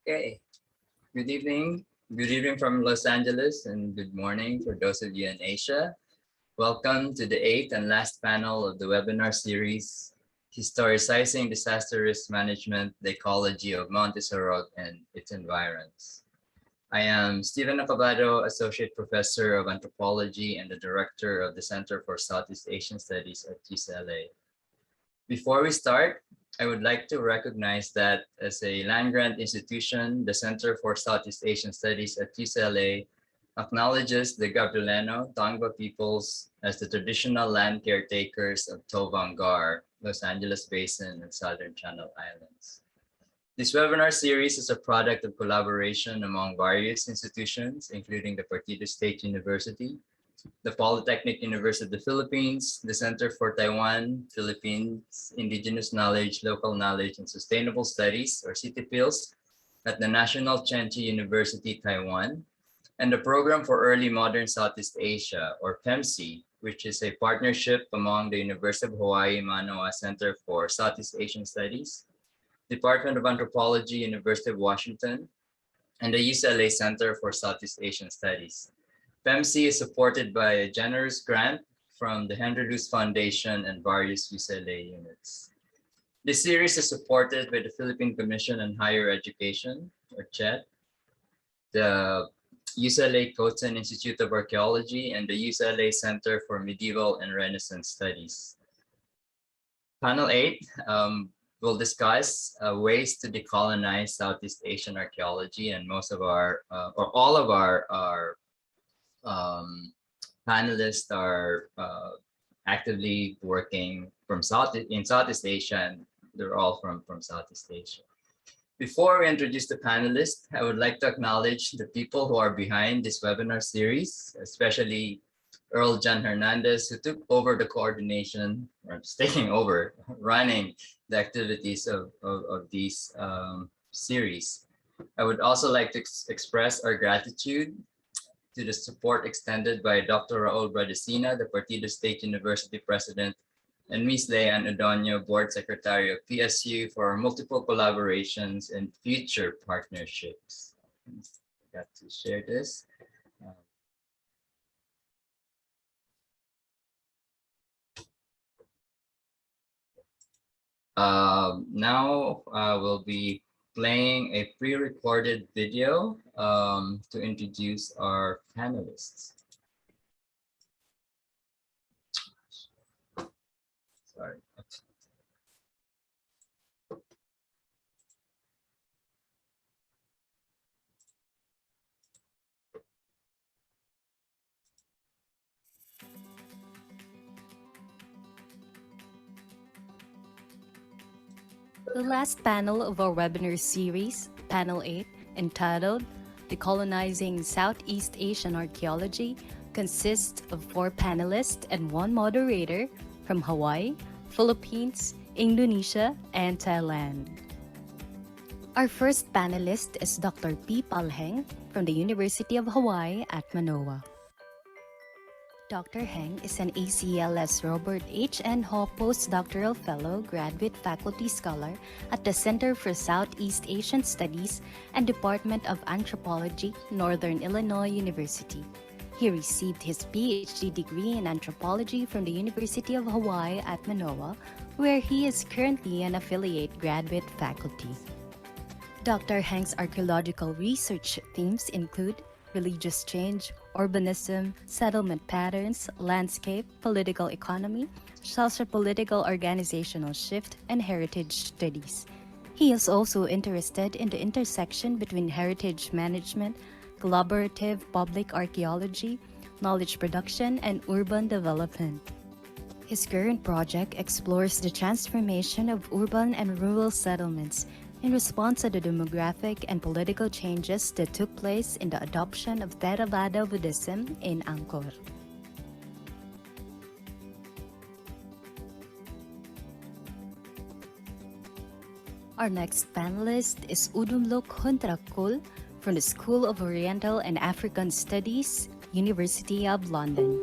Okay, good evening. Good evening from Los Angeles and good morning for those of you in Asia. Welcome to the eighth and last panel of the webinar series, Historicizing Disaster Risk Management, the Ecology of Mount Isarog and its Environs. I am Stephen Acabado, Associate Professor of Anthropology and the Director of the Center for Southeast Asian Studies at UCLA. Before we start, I would like to recognize that as a land-grant institution, the Center for Southeast Asian Studies at UCLA acknowledges the Gabrielino Tongva peoples as the traditional land caretakers of Tovangar, Los Angeles Basin, and Southern Channel Islands. This webinar series is a product of collaboration among various institutions, including the Partido State University, the Polytechnic University of the Philippines, the Center for Taiwan, Philippines, Indigenous Knowledge, Local Knowledge, and Sustainable Studies, or CITIPILS, at the National Chenchi University, Taiwan, and the Program for Early Modern Southeast Asia, or PEMSEA, which is a partnership among the University of Hawaii Manoa Center for Southeast Asian Studies, Department of Anthropology, University of Washington, and the UCLA Center for Southeast Asian Studies. PEMSEA is supported by a generous grant from the Henry Luce Foundation and various UCLA units. This series is supported by the Philippine Commission on Higher Education, or CHED, the UCLA Coates Institute of Archaeology, and the UCLA Center for Medieval and Renaissance Studies. Panel 8 will discuss ways to decolonize Southeast Asian archaeology, and most of our, or all of our panelists are actively working from Southeast Asia, and they're all from Southeast Asia. Before we introduce the panelists, I would like to acknowledge the people who are behind this webinar series, especially Earl John Hernandez, who took over the coordination, or taking over, running the activities of these series. I would also like to express our gratitude to the support extended by Dr. Raul Bradesina, the Partido State University President, and Ms. Leanne Odonio, Board Secretary of PSU, for our multiple collaborations and future partnerships. I got to share this. Now we'll be playing a pre-recorded video to introduce our panelists. Sorry. The last panel of our webinar series, Panel 8, entitled Decolonizing Southeast Asian Archaeology, consists of 4 panelists and 1 moderator from Hawaii, Philippines, Indonesia, and Thailand. Our first panelist is Dr. P. Palheng from the University of Hawaii at Manoa. Dr. Heng is an ACLS Robert H. N. Ho Postdoctoral Fellow Graduate Faculty Scholar at the Center for Southeast Asian Studies and Department of Anthropology, Northern Illinois University. He received his PhD degree in anthropology from the University of Hawaii at Manoa, where he is currently an affiliate graduate faculty. Dr. Heng's archaeological research themes include religious change, urbanism, settlement patterns, landscape, political economy, socio-political organizational shift, and heritage studies. He is also interested in the intersection between heritage management, collaborative public archaeology, knowledge production, and urban development. His current project explores the transformation of urban and rural settlements in response to the demographic and political changes that took place in the adoption of Theravada Buddhism in Angkor. Our next panelist is Udumlok Hunter from the School of Oriental and African Studies, University of London.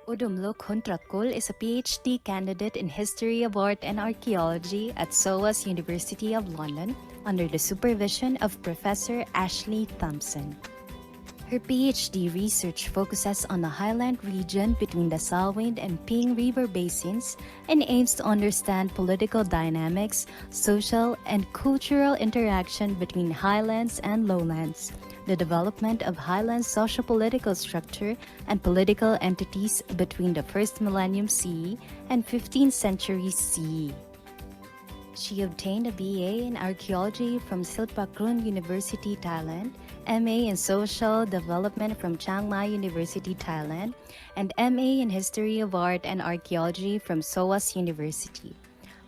Udumlok Hunter is a PhD candidate in History of Art and Archaeology at SOAS University of London under the supervision of Professor Ashley Thompson. Her PhD research focuses on the highland region between the Salween and Ping River basins and aims to understand political dynamics, social and cultural interaction between highlands and lowlands, the development of highland socio-political structure and political entities between the first millennium CE and 15th century CE. She obtained a BA in Archaeology from Silpakrun University, Thailand, MA in Social Development from Chiang Mai University, Thailand, and MA in History of Art and Archaeology from SOAS University.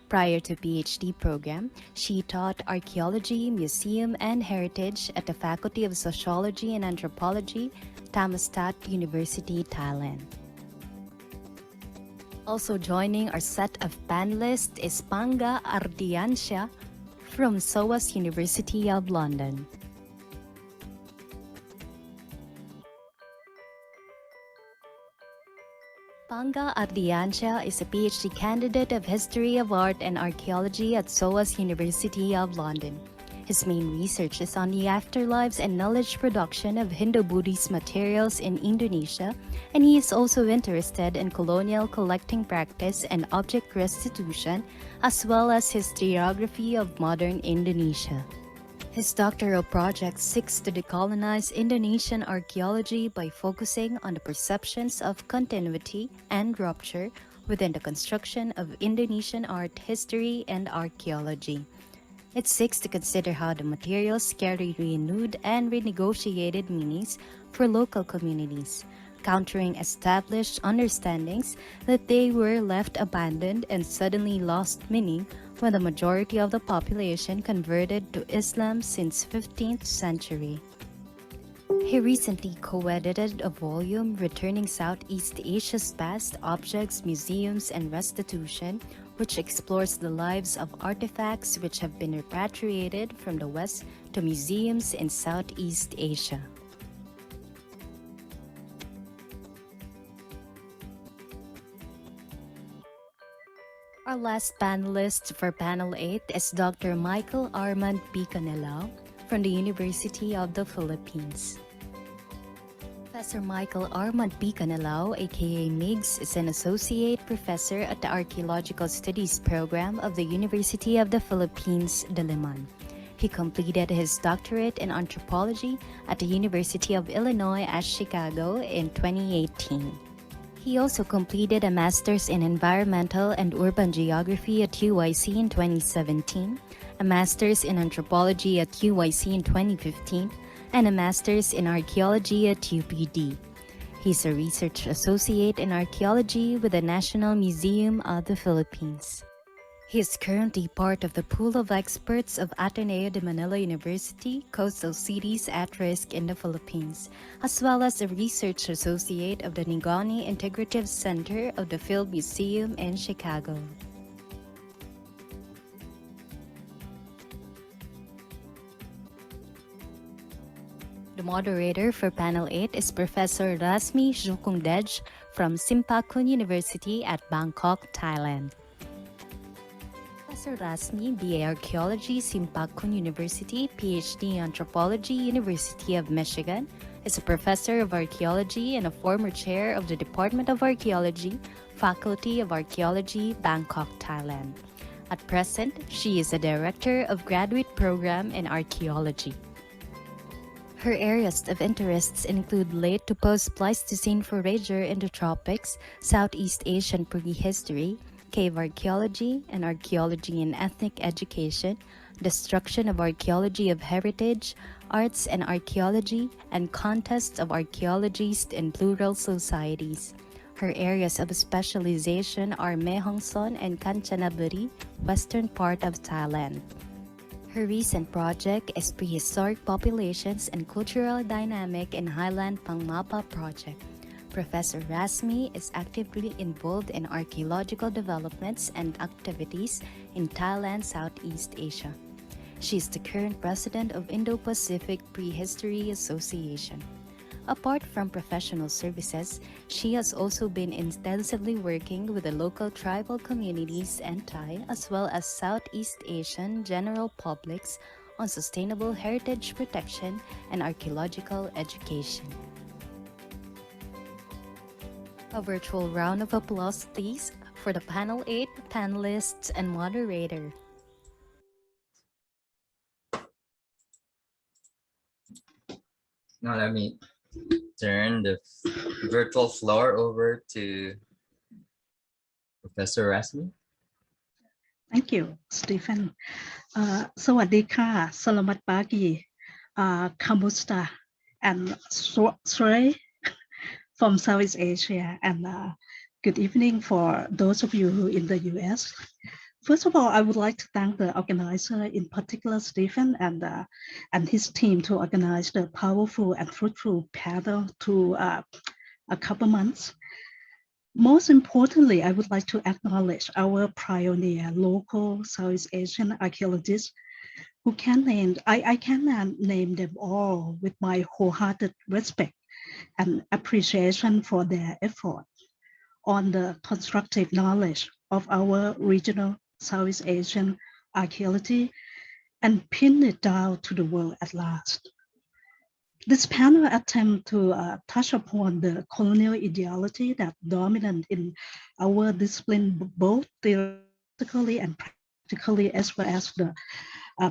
Prior to PhD program, she taught Archaeology, Museum, and Heritage at the Faculty of Sociology and Anthropology, Thammasat University, Thailand. Also joining our set of panelists is Panga Ardiansya from SOAS University of London. Panga Ardiansya is a PhD candidate of History of Art and Archaeology at SOAS University of London. His main research is on the afterlives and knowledge production of Hindu-Buddhist materials in Indonesia, and he is also interested in colonial collecting practice and object restitution, as well as historiography of modern Indonesia. His doctoral project seeks to decolonize Indonesian archaeology by focusing on the perceptions of continuity and rupture within the construction of Indonesian art history and archaeology. It seeks to consider how the materials carry renewed and renegotiated meanings for local communities, countering established understandings that they were left abandoned and suddenly lost meaning when the majority of the population converted to Islam since 15th century. He recently co-edited a volume returning Southeast Asia's past objects, museums, and restitution, which explores the lives of artifacts which have been repatriated from the West to museums in Southeast Asia. Our last panelist for Panel 8 is Dr. Michael Armand P. Canelo from the University of the Philippines. Professor Michael Armand P. Canelo, aka Migs, is an associate professor at the Archaeological Studies program of the University of the Philippines, Diliman. He completed his doctorate in anthropology at the University of Illinois at Chicago in 2018. He also completed a master's in environmental and urban geography at UIC in 2017, a master's in anthropology at UIC in 2015, and a master's in archaeology at UPD. He's a research associate in archaeology with the National Museum of the Philippines. He is currently part of the pool of experts of Ateneo de Manila University, Coastal Cities at Risk in the Philippines, as well as a research associate of the Nigani Integrative Center of the Field Museum in Chicago. The moderator for Panel 8 is Professor Rasmi Jukungdej from Simpakun University at Bangkok, Thailand. Professor Rasmi, BA Archaeology, Simpakun University, PhD Anthropology, University of Michigan, is a professor of archaeology and a former chair of the Department of Archaeology, Faculty of Archaeology, Bangkok, Thailand. At present, she is a director of graduate program in archaeology. Her areas of interests include late to post-Pleistocene forager in the tropics, Southeast Asian prehistory, cave archaeology, and archaeology in ethnic education, destruction of archaeology of heritage, arts and archaeology, and contests of archaeologists in plural societies. Her areas of specialization are Mehongson and Kanchanaburi, western part of Thailand. Her recent project is Prehistoric Populations and Cultural Dynamic in Highland Pangmapa Project. Professor Rasmi is actively involved in archaeological developments and activities in Thailand, Southeast Asia. She is the current president of Indo-Pacific Prehistory Association. Apart from professional services, she has also been intensively working with the local tribal communities and Thai, as well as Southeast Asian general publics on sustainable heritage protection and archaeological education. A virtual round of applause, please, for the panel 8 panelists and moderator. Now let me turn the virtual floor over to Professor Rasmi. Thank you, Stephen. สวัสดีค่ะ Selamat pagi, Kamusta, and Srey from Southeast Asia, and good evening for those of you in the US. First of all, I would like to thank the organizer, in particular Stephen and his team, to organize the powerful and fruitful panel through a couple months. Most importantly, I would like to acknowledge our pioneer local Southeast Asian archaeologists who I cannot name them all with my wholehearted respect and appreciation for their effort on the constructive knowledge of our regional Southeast Asian archaeology and pin it down to the world at last. This panel attempts to touch upon the colonial ideology that dominant in our discipline, both theoretically and practically, as well as the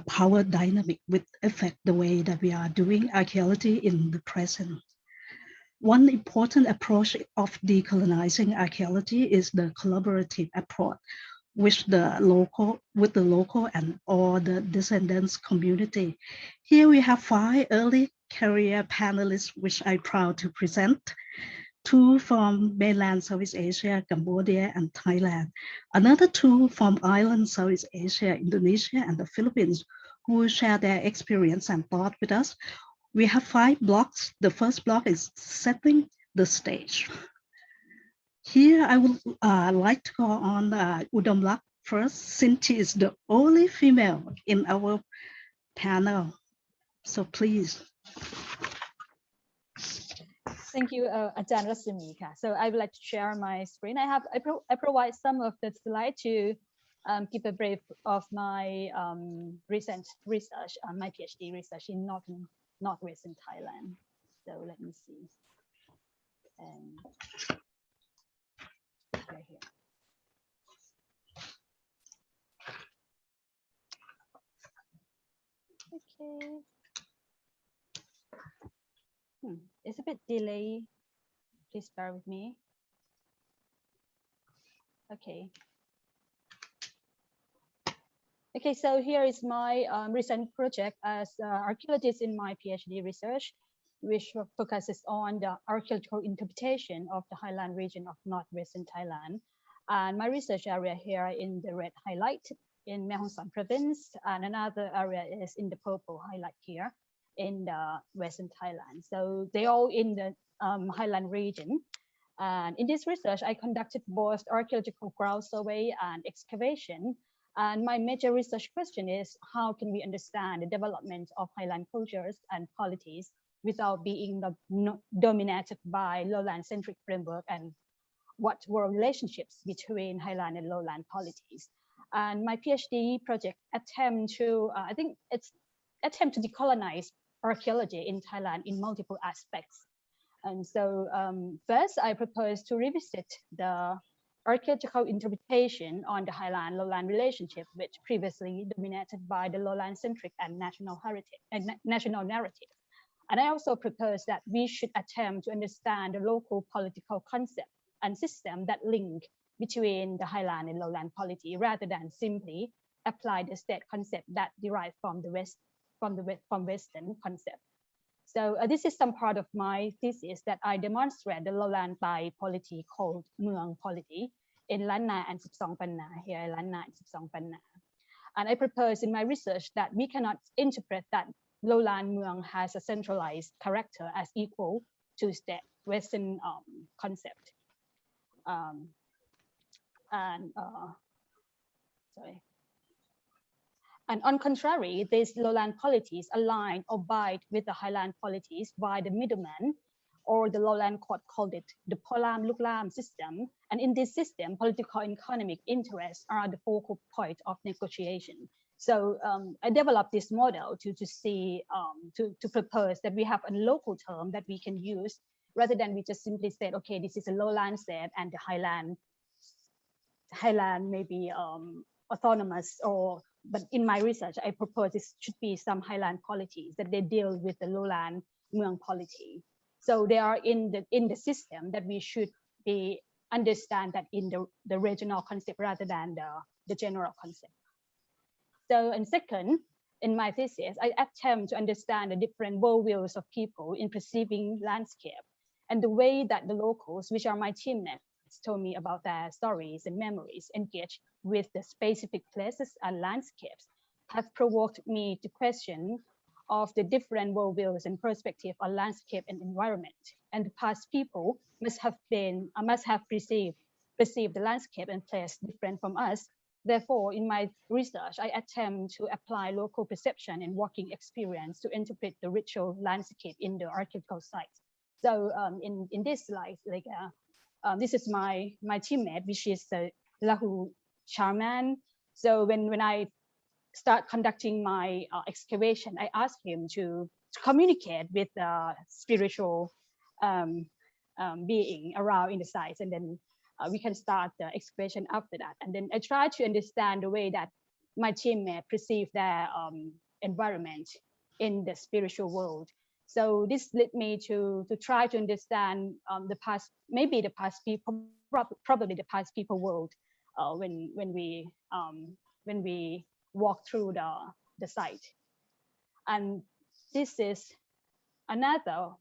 power dynamic which affect the way that we are doing archaeology in the present. One important approach of decolonizing archaeology is the collaborative approach, with the local and or the descendants community. Here we have 5 early career panelists, which I'm proud to present. 2 from mainland Southeast Asia, Cambodia, and Thailand. Another 2 from island Southeast Asia, Indonesia, and the Philippines, who will share their experience and thought with us. We have 5 blocks. The first block is setting the stage. Here I would like to go on Udumlok first, since she is the only female in our panel. So please. Thank you, Ajahn Rasmika. So I would like to share my screen. I provide some of the slides to give a brief of my recent research, my PhD research in northwestern Thailand. So let me see. Right here. Okay. It's a bit delayed. Please bear with me. Okay. Okay, so here is my recent project as archaeologist in my PhD research, which focuses on the archaeological interpretation of the highland region of northwestern Thailand. And my research area here in the red highlight in Mae Hong Son province, and another area is in the purple highlight here in the western Thailand. So they all in the highland region. And in this research, I conducted both archaeological ground survey and excavation. And my major research question is, how can we understand the development of highland cultures and polities without being dominated by lowland-centric framework, and what were relationships between highland and lowland polities? And my PhD project attempt to decolonize archaeology in Thailand in multiple aspects. And so first, I propose to revisit the archaeological interpretation on the highland-lowland relationship, which previously dominated by the lowland-centric and national heritage and national narrative. And I also propose that we should attempt to understand the local political concept and system that link between the highland and lowland polity, rather than simply apply the state concept that derive from the West, from Western concept. So this is some part of my thesis that I demonstrate the lowland Thai polity called Muang polity in Lan Na and Sipsong Panna, here Lan Na and Sipsong Panna. And I propose in my research that we cannot interpret that lowland Muang has a centralized character as equal to state Western concept. And on contrary, these lowland polities align or bite with the highland polities by the middleman, or the lowland court called it the Polam Luklam system. And in this system, political and economic interests are the focal point of negotiation. So I developed this model to see, to propose that we have a local term that we can use rather than we just simply said, okay, this is a lowland state and the highland may be autonomous, but in my research, I propose this should be some highland qualities that they deal with the lowland Muang polity. So they are in the system that we should be understand that in the regional concept rather than the general concept. So, and second, in my thesis, I attempt to understand the different worldviews of people in perceiving landscape and the way that the locals, which are my teammates, told me about their stories and memories engaged with the specific places and landscapes have provoked me to question of the different worldviews and perspective on landscape and environment. And the past people must have perceived the landscape and place different from us. Therefore, in my research, I attempt to apply local perception and working experience to interpret the ritual landscape in the archaeological sites. So in this slide, this is my teammate, which is Lahu Charman. So when I start conducting my excavation, I asked him to communicate with the spiritual being around in the sites, and then we can start the excavation after that. And then I try to understand the way that my teammate perceive their environment in the spiritual world. So this led me to try to understand the past, maybe the past people, probably the past people world when we walk through the site. And this is another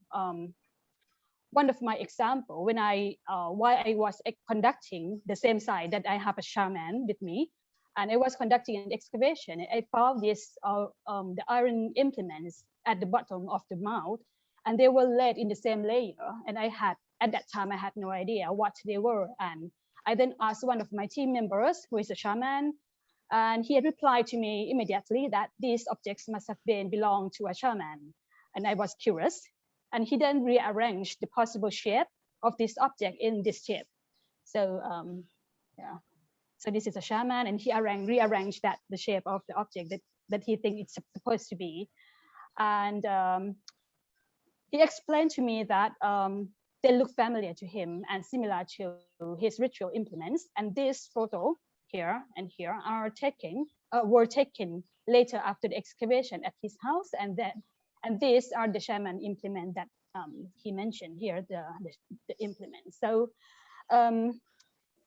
one of my example when while I was conducting the same site that I have a shaman with me, and I was conducting an excavation. I found this the iron implements at the bottom of the mouth, and they were laid in the same layer. And at that time I had no idea what they were. And I then asked one of my team members, who is a shaman, and he had replied to me immediately that these objects must have belonged to a shaman. And I was curious. And he then rearranged the possible shape of this object in this shape. So yeah. So this is a shaman, and he rearranged the shape of the object that he thinks it's supposed to be. And he explained to me that they look familiar to him and similar to his ritual implements. And this photo here and here were taken later after the excavation at his house, and these are the shaman implement that he mentioned here, the implements. So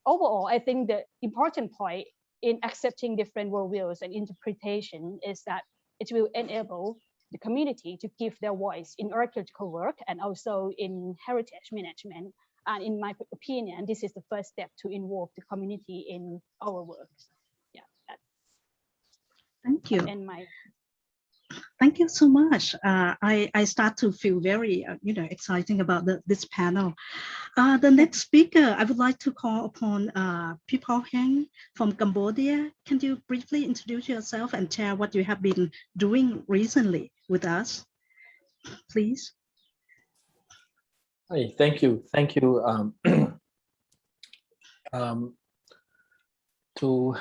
overall, I think the important point in accepting different worldviews and interpretation is that it will enable the community to give their voice in archaeological work and also in heritage management. And in my opinion, this is the first step to involve the community in our work. Yeah. Thank you. And my Thank you so much. I start to feel very, exciting about this panel. The next speaker, I would like to call upon People Heng from Cambodia. Can you briefly introduce yourself and share what you have been doing recently with us, please? Hi, thank you. Thank you to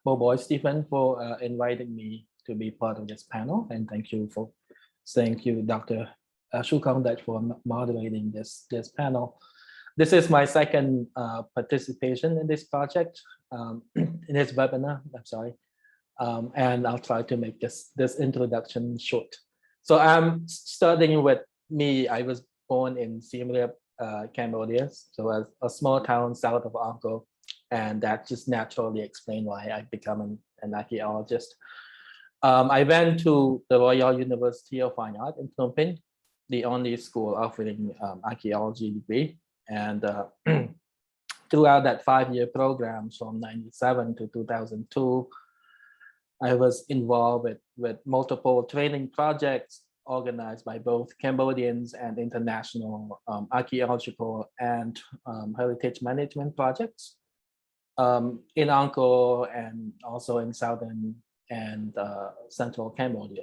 Boy Stephen for inviting me to be part of this panel, and thank you, Dr. Shukang, for moderating this panel. This is my second participation in this project, in this webinar. I'm sorry, and I'll try to make this introduction short. So I'm starting with me. I was born in Siem Reap, Cambodia, so a small town south of Angkor, and that just naturally explained why I become an archaeologist. I went to the Royal University of Fine Art in Phnom Penh, the only school offering archaeology degree. And throughout that 5-year program from 1997 to 2002, I was involved with multiple training projects organized by both Cambodians and international archaeological and heritage management projects in Angkor and also in southern and central Cambodia.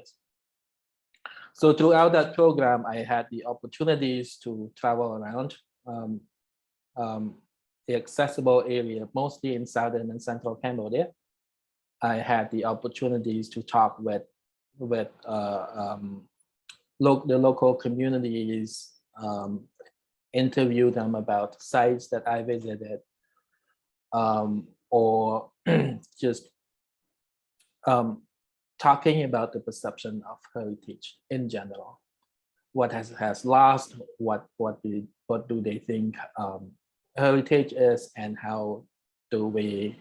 So throughout that program, I had the opportunities to travel around the accessible area, mostly in southern and central Cambodia. I had the opportunities to talk with the local communities, interview them about sites that I visited, or just talking about the perception of heritage in general. What has lost? What do they think heritage is, and how do we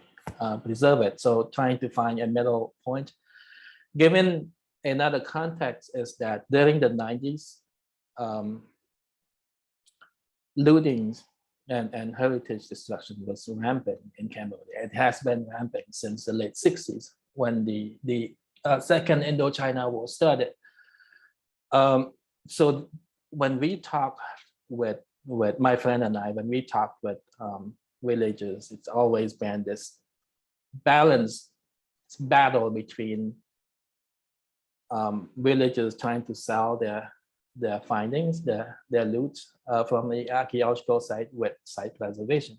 preserve it? So trying to find a middle point. Given another context is that during the 90s, looting and heritage destruction was rampant in Cambodia. It has been rampant since the late 60s when the Second Indochina War started. So when we talk with my friend and I, when we talk with villagers, it's always been this battle between villagers trying to sell their findings, their loot from the archaeological site with site preservation.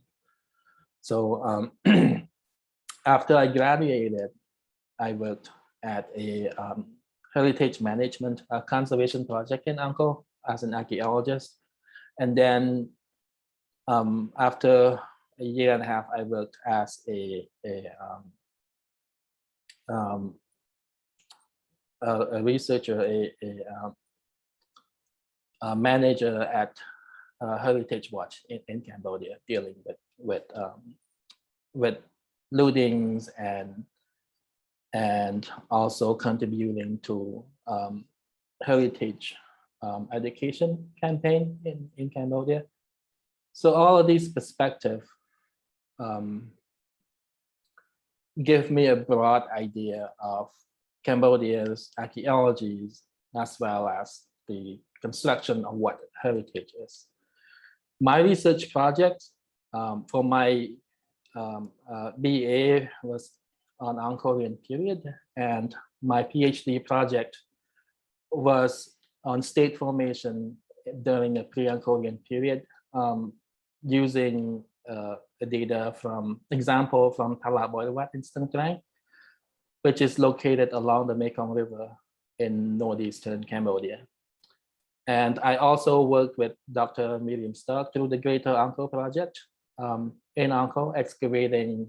So after I graduated, I worked at a heritage management conservation project in Angkor as an archaeologist. And then after a year and a half, I worked as a researcher, a manager at Heritage Watch in Cambodia, dealing with lootings and also contributing to heritage education campaign in Cambodia. So all of these perspectives give me a broad idea of Cambodia's archaeologies, as well as the construction of what heritage is. My research project for my BA was on Angkorian period, and my PhD project was on state formation during the pre-Angkorian period, using the data from example from Talat Boilawat in Stung Treng, which is located along the Mekong River in northeastern Cambodia. And I also worked with Dr. Miriam Stark through the Greater Angkor project in Angkor, excavating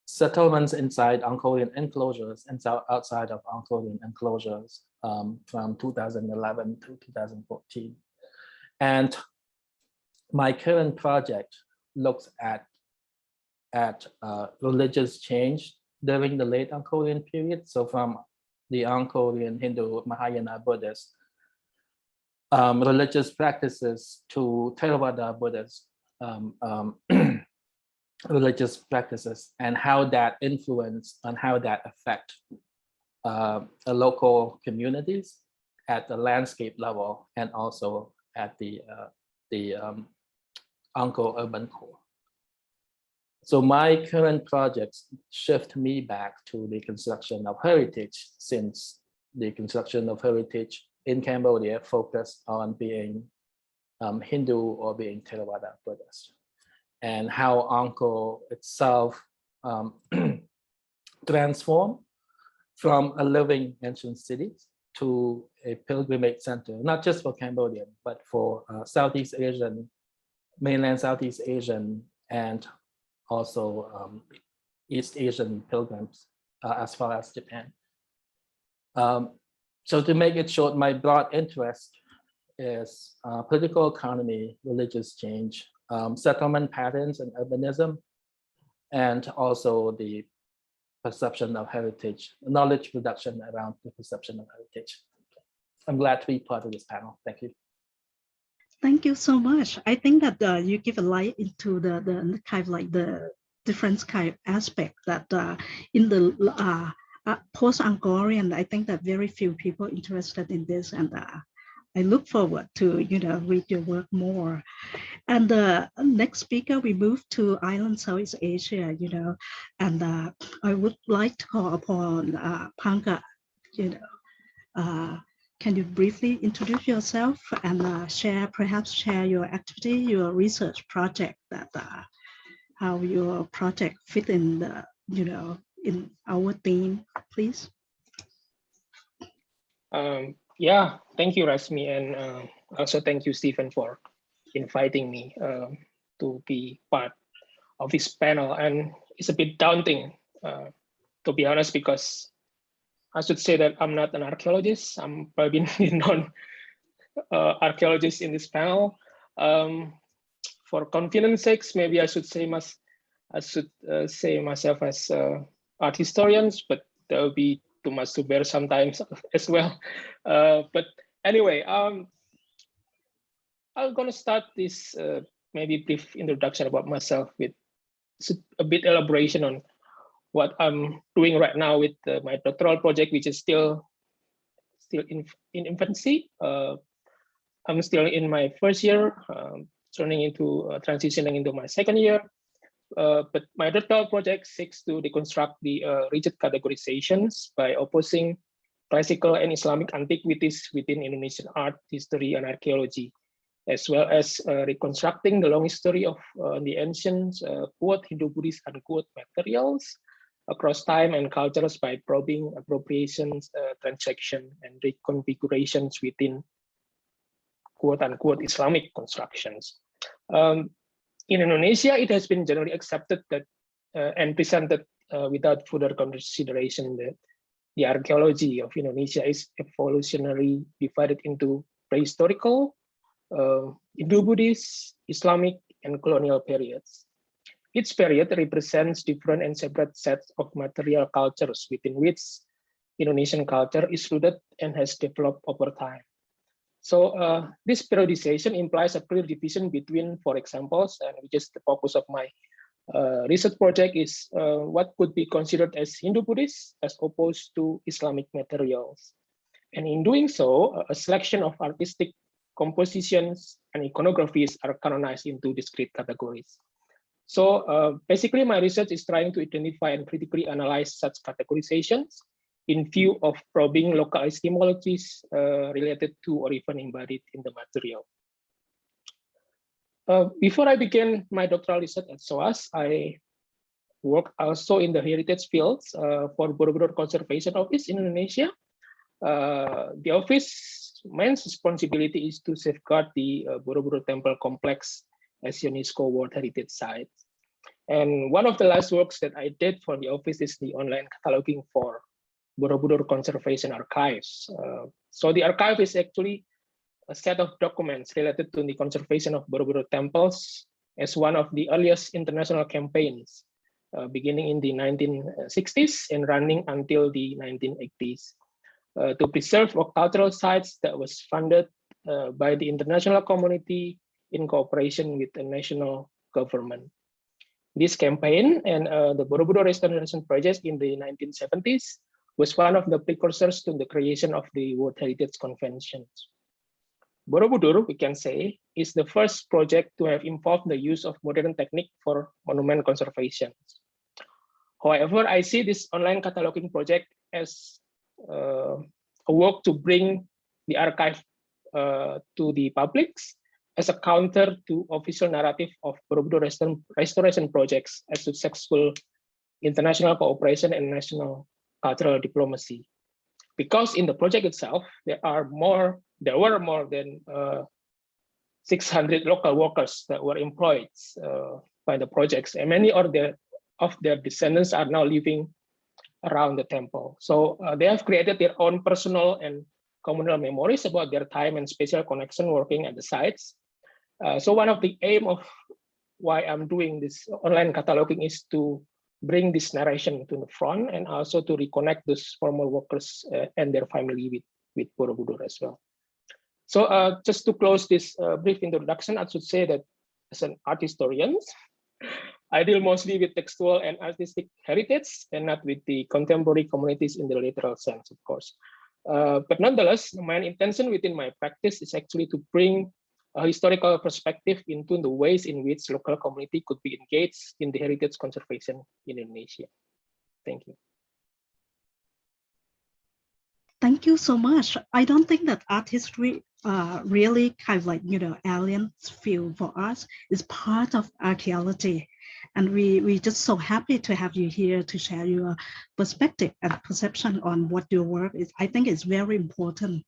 settlements inside Angkorian enclosures and outside of Angkorian enclosures from 2011 to 2014. And my current project looks at religious change during the late Angkorian period. So from the Angkorian Hindu Mahayana Buddhist religious practices to Theravada Buddhist religious practices, and how that influence and how that affect local communities at the landscape level and also at the Angkor urban core. So my current projects shift me back to the construction of heritage, since the construction of heritage in Cambodia focused on being Hindu or being Theravada Buddhist, and how Angkor itself transformed from a living ancient city to a pilgrimage center, not just for Cambodian, but for Southeast Asian, mainland Southeast Asian, and also East Asian pilgrims as far as Japan. So to make it short, my broad interest is political economy, religious change, settlement patterns and urbanism, and also the perception of heritage, knowledge production around the perception of heritage. I'm glad to be part of this panel. Thank you. Thank you so much. I think that you give a light into the kind of like the different kind of aspect that in the post-Angkorian, I think that very few people interested in this, and I look forward to read your work more. And the next speaker, we move to Island Southeast Asia, and I would like to call upon Panka Can you briefly introduce yourself and perhaps share your activity, your research project, that how your project fit in the, in our theme, please? Yeah, thank you, Rasmi, and also thank you, Stephen, for inviting me to be part of this panel. And it's a bit daunting, to be honest, because I should say that I'm not an archaeologist. I'm probably the non-archaeologist in this panel. For confidence sakes, maybe I should say myself as art historians, but that would be too much to bear sometimes as well. But anyway, I'm going to start this maybe brief introduction about myself with a bit elaboration on what I'm doing right now with my doctoral project, which is still in infancy. I'm still in my first year, transitioning into my second year. But my doctoral project seeks to deconstruct the rigid categorizations by opposing classical and Islamic antiquities within Indonesian art, history, and archaeology, as well as reconstructing the long history of the ancient quote Hindu-Buddhist unquote materials across time and cultures by probing appropriations, transaction, and reconfigurations within quote-unquote Islamic constructions. In Indonesia, it has been generally accepted that and presented without further consideration that the archaeology of Indonesia is evolutionarily divided into prehistorical, Indo-Buddhist, Islamic, and colonial periods. Each period represents different and separate sets of material cultures within which Indonesian culture is rooted and has developed over time. So this periodization implies a clear division between, for example, and which is the focus of my research project, is what could be considered as Hindu-Buddhist as opposed to Islamic materials. And in doing so, a selection of artistic compositions and iconographies are canonized into discrete categories. So basically, my research is trying to identify and critically analyze such categorizations in view of probing local etymologies related to or even embodied in the material. Before I began my doctoral research at SOAS, I worked also in the heritage fields for Borobudur Conservation Office in Indonesia. The office's main responsibility is to safeguard the Borobudur Temple Complex as UNESCO World Heritage Site. And one of the last works that I did for the office is the online cataloging for Borobudur Conservation Archives. So the archive is actually a set of documents related to the conservation of Borobudur temples as one of the earliest international campaigns, beginning in the 1960s and running until the 1980s, to preserve cultural sites that was funded by the international community in cooperation with the national government. This campaign and the Borobudur Restoration Project in the 1970s was one of the precursors to the creation of the World Heritage Conventions. Borobudur, we can say, is the first project to have involved the use of modern technique for monument conservation. However, I see this online cataloging project as a work to bring the archive to the public as a counter to official narrative of Borobudur restoration projects as successful international cooperation and national cultural diplomacy. Because in the project itself, there were more than 600 local workers that were employed by the projects, and many of their descendants are now living around the temple. So they have created their own personal and communal memories about their time and special connection working at the sites. So one of the aim of why I'm doing this online cataloging is to bring this narration to the front and also to reconnect those former workers and their family with Borobudur as well. So just to close this brief introduction, I should say that as an art historian, I deal mostly with textual and artistic heritage and not with the contemporary communities in the literal sense, of course. But nonetheless, my intention within my practice is actually to bring a historical perspective into the ways in which local community could be engaged in the heritage conservation in Indonesia. Thank you. Thank you so much. I don't think that art history really kind of like, alien field for us. It's part of archaeology. And we just so happy to have you here to share your perspective and perception on what your work is. I think it's very important.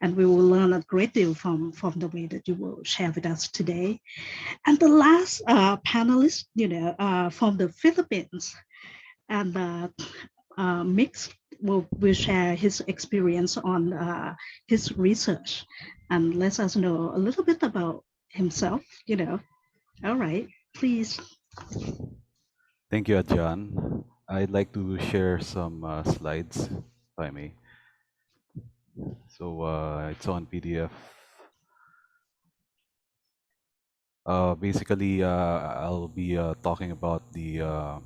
And we will learn a great deal from the way that you will share with us today. And the last panelist, from the Philippines, and Mix will share his experience on his research and let us know a little bit about himself. All right, please. Thank you, Adjan. I'd like to share some slides, if I may. So it's on PDF. Basically, I'll be talking about the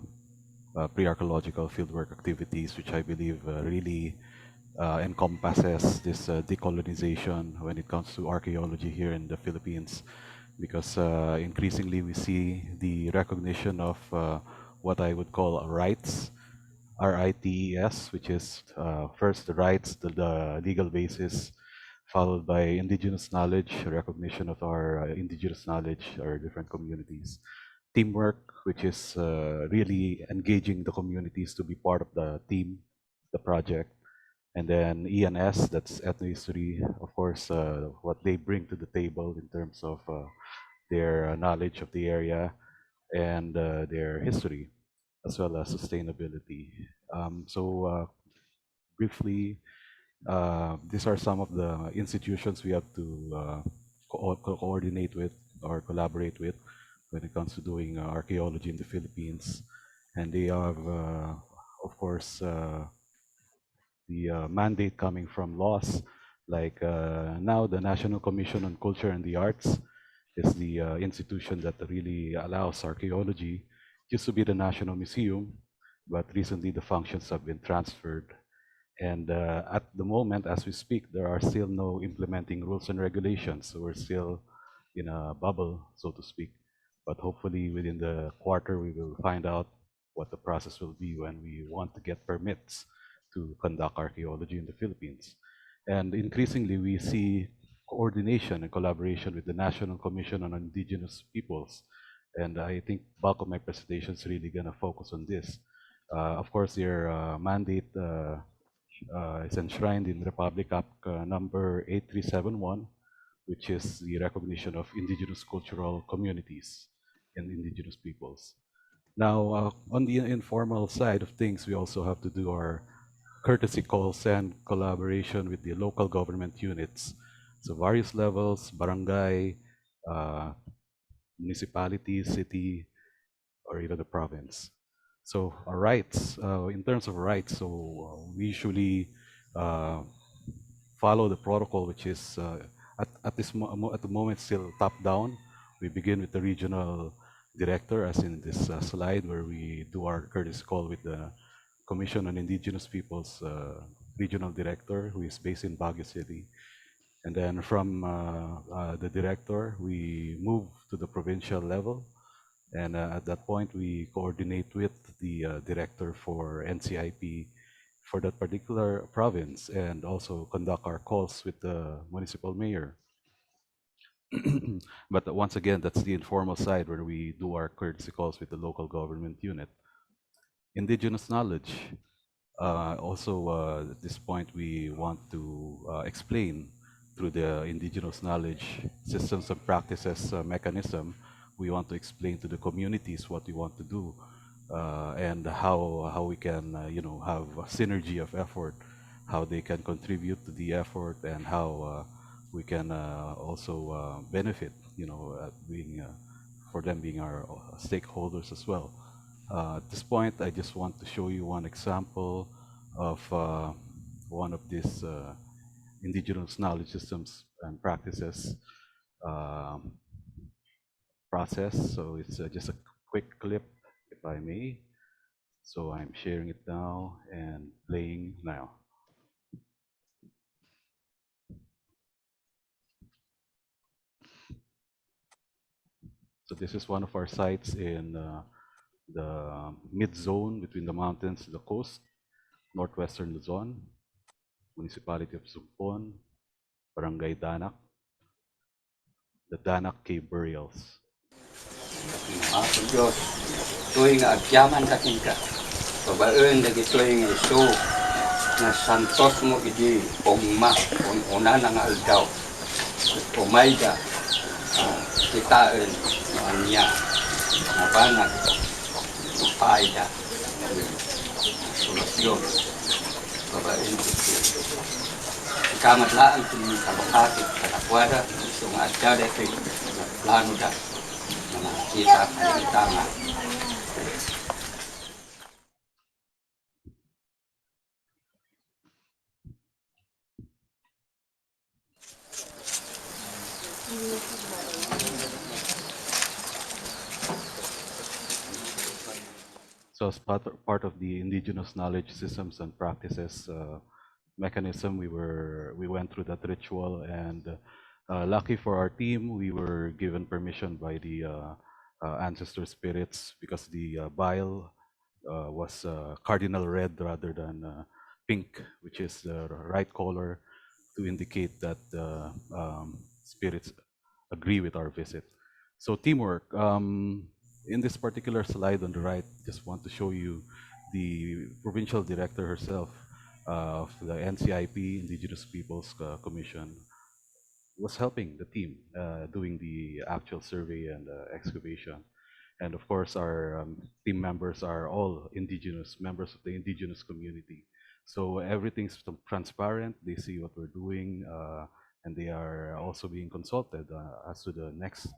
pre-archaeological fieldwork activities, which I believe really encompasses this decolonization when it comes to archaeology here in the Philippines, because increasingly we see the recognition of what I would call rights, RITES, which is first the rights, the legal basis, followed by indigenous knowledge, recognition of our indigenous knowledge, our different communities. Teamwork, which is really engaging the communities to be part of the team, the project. And then ENS, that's ethnohistory, of course, what they bring to the table in terms of their knowledge of the area and their history, as well as sustainability. So briefly, these are some of the institutions we have to coordinate with or collaborate with when it comes to doing archaeology in the Philippines. And they have, of course, the mandate coming from laws, like now the National Commission on Culture and the Arts is the institution that really allows archaeology. It used to be the National Museum, but recently the functions have been transferred. And at the moment, as we speak, there are still no implementing rules and regulations. So we're still in a bubble, so to speak. But hopefully within the quarter, we will find out what the process will be when we want to get permits to conduct archaeology in the Philippines. And increasingly, we see coordination and collaboration with the National Commission on Indigenous Peoples. And I think bulk of my presentation is really going to focus on this. Of course, their mandate is enshrined in Republic Act number 8371, which is the recognition of indigenous cultural communities and indigenous peoples. Now, on the informal side of things, we also have to do our courtesy calls and collaboration with the local government units. So various levels, barangay, municipality, city, or even the province. So our rights, in terms of rights, so we usually follow the protocol, which is at the moment still top down. We begin with the regional director, as in this slide, where we do our courtesy call with the Commission on Indigenous Peoples regional director, who is based in Baguio City. And then from the director, we move to the provincial level. And at that point, we coordinate with the director for NCIP for that particular province, and also conduct our calls with the municipal mayor. But once again, that's the informal side where we do our courtesy calls with the local government unit. Indigenous knowledge. Also, at this point, we want to explain through the indigenous knowledge systems and practices mechanism. We want to explain to the communities what we want to do, and how we can have a synergy of effort, how they can contribute to the effort, and how we can also benefit, being for them being our stakeholders as well. At this point, I just want to show you one example of one of these indigenous knowledge systems and practices process. So it's just a quick clip, if I may. So I'm sharing it now and playing now. So this is one of our sites in the mid-zone between the mountains and the coast, northwestern Luzon. Municipality of Sugpon, Barangay Danak, the Danak Cave Burials. Ako Diyos, tuwing agyaman dating ka, babaen lagi tuwing iso, na santos mo iji, pogma, una nga aldaw, umayda, kitain, niya, nabanag, paida, solusyon, babaen ito. Kamat laan kung kabakakit, katakwada, yung adya dito, plano da. Kita tama. So as part of the indigenous knowledge systems and practices mechanism, we went through that ritual, and lucky for our team, we were given permission by the ancestor spirits, because the bile was cardinal red rather than pink, which is the right color to indicate that spirits agree with our visit. So teamwork. In this particular slide on the right, just want to show you the provincial director herself of the NCIP, Indigenous Peoples Commission, was helping the team doing the actual survey and excavation. And of course, our team members are all indigenous members of the indigenous community. So everything's transparent. They see what we're doing, and they are also being consulted as to the next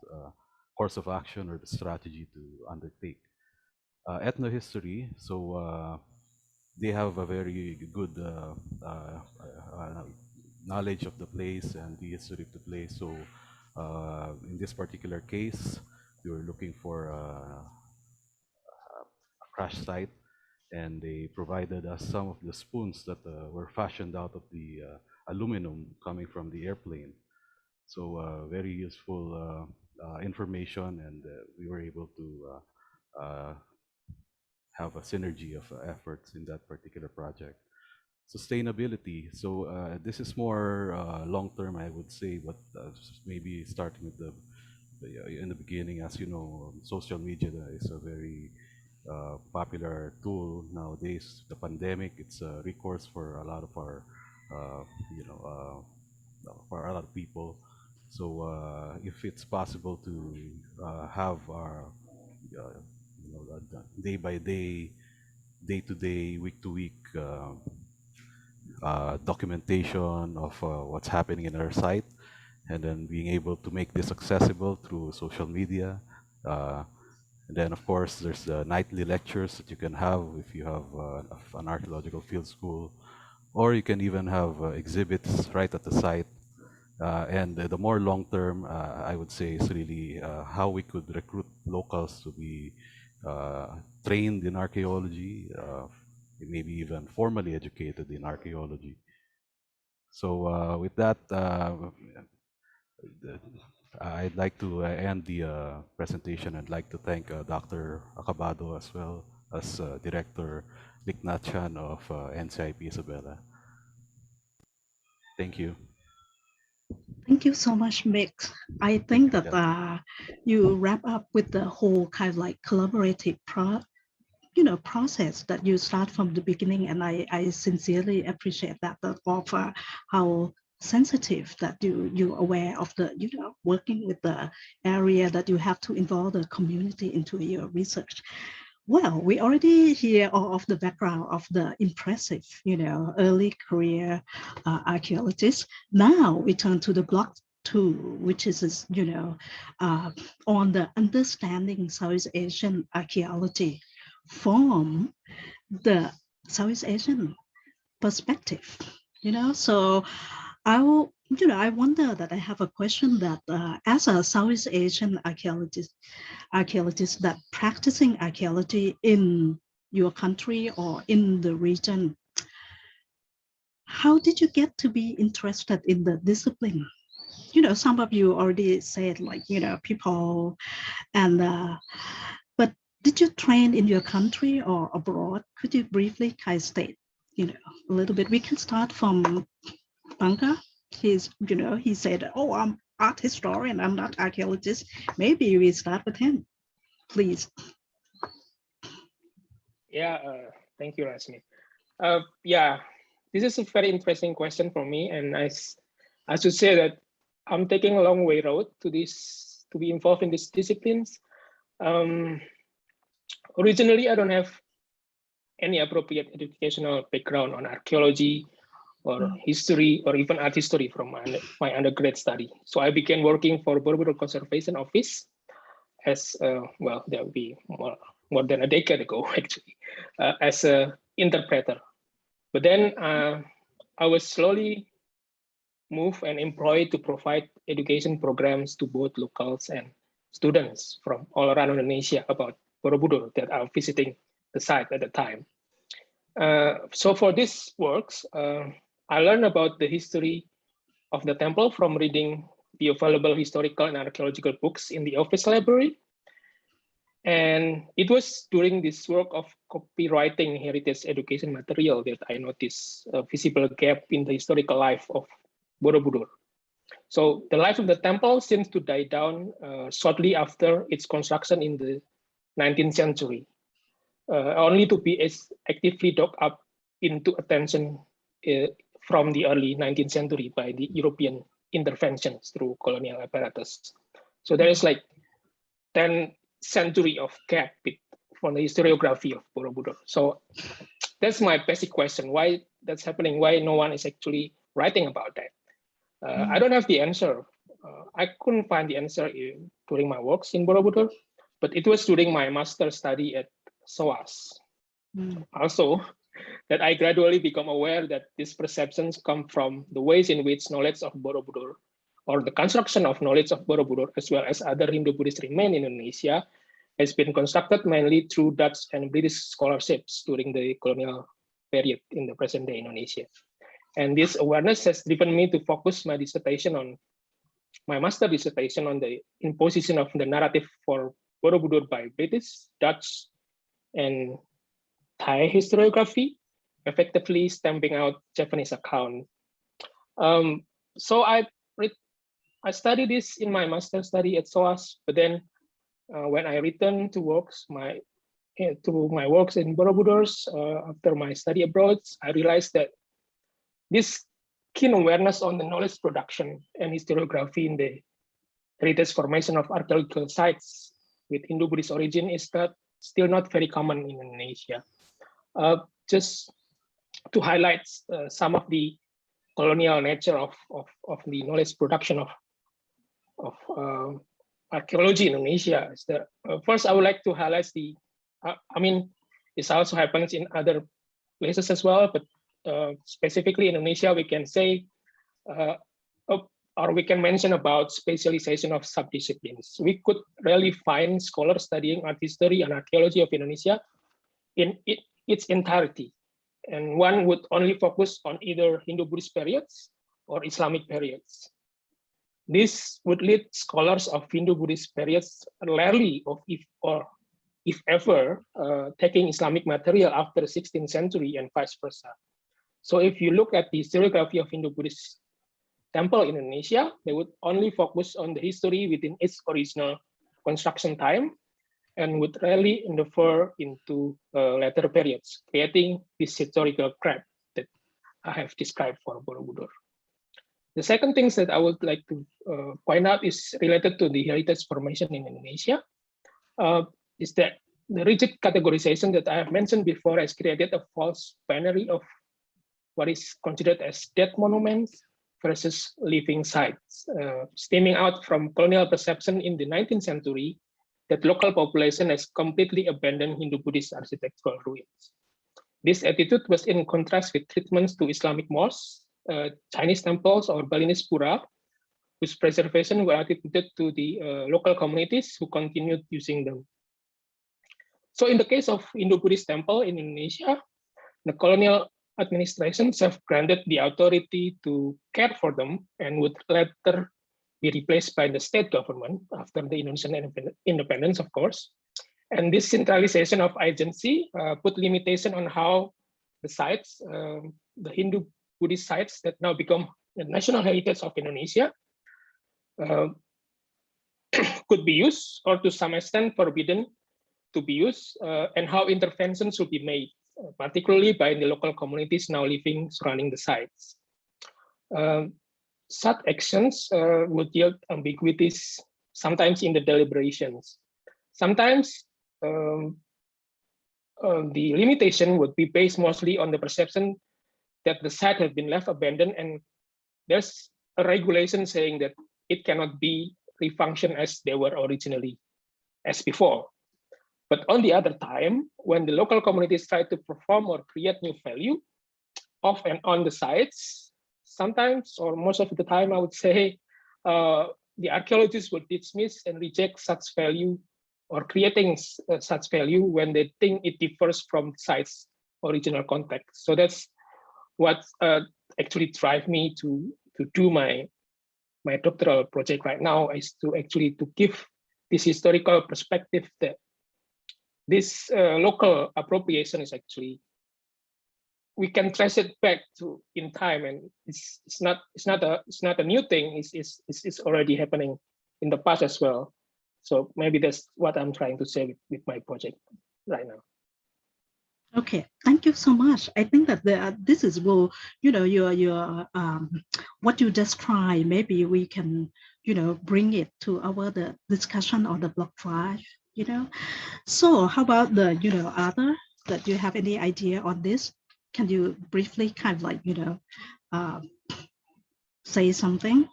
course of action or the strategy to undertake. Ethnohistory. So they have a very good knowledge of the place and the history of the place. So in this particular case, we were looking for a crash site, and they provided us some of the spoons that were fashioned out of the aluminum coming from the airplane. So very useful information, and we were able to have a synergy of efforts in that particular project. Sustainability. So this is more long-term, I would say, but maybe starting with in the beginning, as you know, social media is a very popular tool nowadays. The pandemic, it's a recourse for a lot of our, for a lot of people. So if it's possible to have our day by day, day to day, week to week documentation of what's happening in our site, and then being able to make this accessible through social media. And then, of course, there's the nightly lectures that you can have if you have an archaeological field school, or you can even have exhibits right at the site. And the more long-term, I would say, is really how we could recruit locals to be trained in archaeology, maybe even formally educated in archaeology. So with that, I'd like to end the presentation. I'd like to thank Dr. Acabado as well as Director Liknachan of NCIP Isabela. Thank you. Thank you so much, Mick. I think that you wrap up with the whole kind of like collaborative process that you start from the beginning, and I sincerely appreciate that of how sensitive that you're aware of the working with the area that you have to involve the community into your research. Well, we already hear all of the background of the impressive, early career archaeologists. Now we turn to the block 2, which is, on the understanding Southeast Asian archaeology from the Southeast Asian perspective. So I wonder that I have a question that as a Southeast Asian archaeologist that practicing archaeology in your country or in the region, how did you get to be interested in the discipline? Some of you already said people, and but did you train in your country or abroad? Could you briefly kind of state a little bit. We can start from Bangka. He said, "Oh, I'm art historian. I'm not archaeologist." Maybe we start with him, please. Yeah, thank you, Rasmi. Yeah, this is a very interesting question for me, and I should say that I'm taking a long way road to be involved in these disciplines. Originally, I don't have any appropriate educational background on archaeology or history or even art history from my undergrad study. So I began working for Borobudur Conservation Office as well, that would be more than a decade ago, actually, as an interpreter. But then I was slowly moved and employed to provide education programs to both locals and students from all around Indonesia about Borobudur that are visiting the site at the time. So for these works, I learned about the history of the temple from reading the available historical and archaeological books in the office library. And it was during this work of copywriting heritage education material that I noticed a visible gap in the historical life of Borobudur. So the life of the temple seems to die down shortly after its construction in the 19th century, only to be actively dug up into attention from the early 19th century by the European interventions through colonial apparatus. So there is like 10 century of gap for the historiography of Borobudur. So that's my basic question, why that's happening, why no one is actually writing about that. I don't have the answer. I couldn't find the answer during my works in Borobudur, but it was during my master's study at SOAS. Also, that I gradually become aware that these perceptions come from the ways in which knowledge of Borobudur or the construction of knowledge of Borobudur, as well as other Hindu-Buddhist remains in Indonesia, has been constructed mainly through Dutch and British scholarships during the colonial period in the present-day Indonesia. And this awareness has driven me to focus my master dissertation on the imposition of the narrative for Borobudur by British, Dutch, and Thai historiography, effectively stamping out Japanese account. So I studied this in my master study at SOAS, but then when I returned to my works in Borobudur after my study abroad, I realized that this keen awareness on the knowledge production and historiography in the heritage formation of archaeological sites with Hindu-Buddhist origin is still not very common in Indonesia. Just to highlight some of the colonial nature of the knowledge production of archaeology in Indonesia is that first I would like to highlight this also happens in other places as well, but specifically in Indonesia, we can say, or we can mention about specialization of subdisciplines. We could rarely find scholars studying art history and archaeology of Indonesia in its entirety. And one would only focus on either Hindu-Buddhist periods or Islamic periods. This would lead scholars of Hindu-Buddhist periods rarely, if ever, taking Islamic material after the 16th century and vice versa. So if you look at the historiography of Hindu-Buddhist temple in Indonesia, they would only focus on the history within its original construction time and would rarely infer into later periods, creating this historical gap that I have described for Borobudur. The second thing that I would like to point out is related to the heritage formation in Indonesia, is that the rigid categorization that I have mentioned before has created a false binary of what is considered as dead monuments versus living sites, stemming out from colonial perception in the 19th century that local population has completely abandoned Hindu-Buddhist architectural ruins. This attitude was in contrast with treatments to Islamic mosques, Chinese temples, or Balinese pura, whose preservation were attributed to the local communities who continued using them. So in the case of Hindu-Buddhist temple in Indonesia, the colonial administrations have granted the authority to care for them and would later be replaced by the state government after the Indonesian independence, of course. And this centralization of agency put limitation on how the sites, the Hindu Buddhist sites that now become the national heritage of Indonesia, could be used or to some extent forbidden to be used, and how interventions should be made, particularly by the local communities now living surrounding the sites. Such actions would yield ambiguities, sometimes in the deliberations. Sometimes the limitation would be based mostly on the perception that the site has been left abandoned, and there's a regulation saying that it cannot be refunctioned as they were originally, as before. But on the other time, when the local communities try to perform or create new value off and on the sites, sometimes or most of the time, I would say, the archaeologists would dismiss and reject such value or creating such value when they think it differs from the site's original context. So that's what actually drive me to do my doctoral project right now, is to actually to give this historical perspective that this local appropriation is actually, we can trace it back to in time, and it's not a new thing. It's already happening in the past as well. So maybe that's what I'm trying to say with my project right now. Okay, thank you so much. I think that this is your what you describe. Maybe we can bring it to our the discussion on the block drive. So how about the other that you have any idea on this? Can you briefly kind of like say something?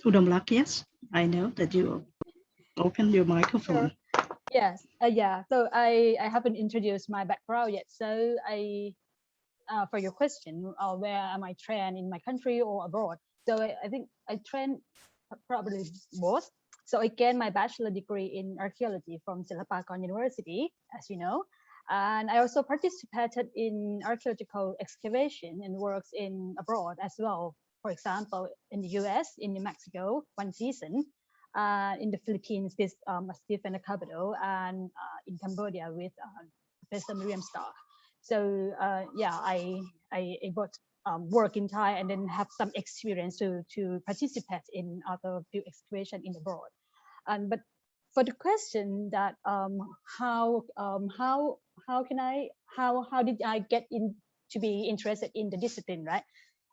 Udumlok, yes, I know that you open your microphone. Sure. Yes, yeah. So I haven't introduced my background yet. So for your question, where am I trained, in my country or abroad? So I think I trained probably both. So I gained my bachelor degree in archaeology from Silapakon University, as you know, and I also participated in archaeological excavation and works in abroad as well. For example, in the US, in New Mexico, one season. In the Philippines with Stephen Capital, and in Cambodia with Professor Miriam Starr. So yeah, I both work in Thai and then have some experience to participate in other field excavation in abroad. But for the question that how did I get in to be interested in the discipline, right?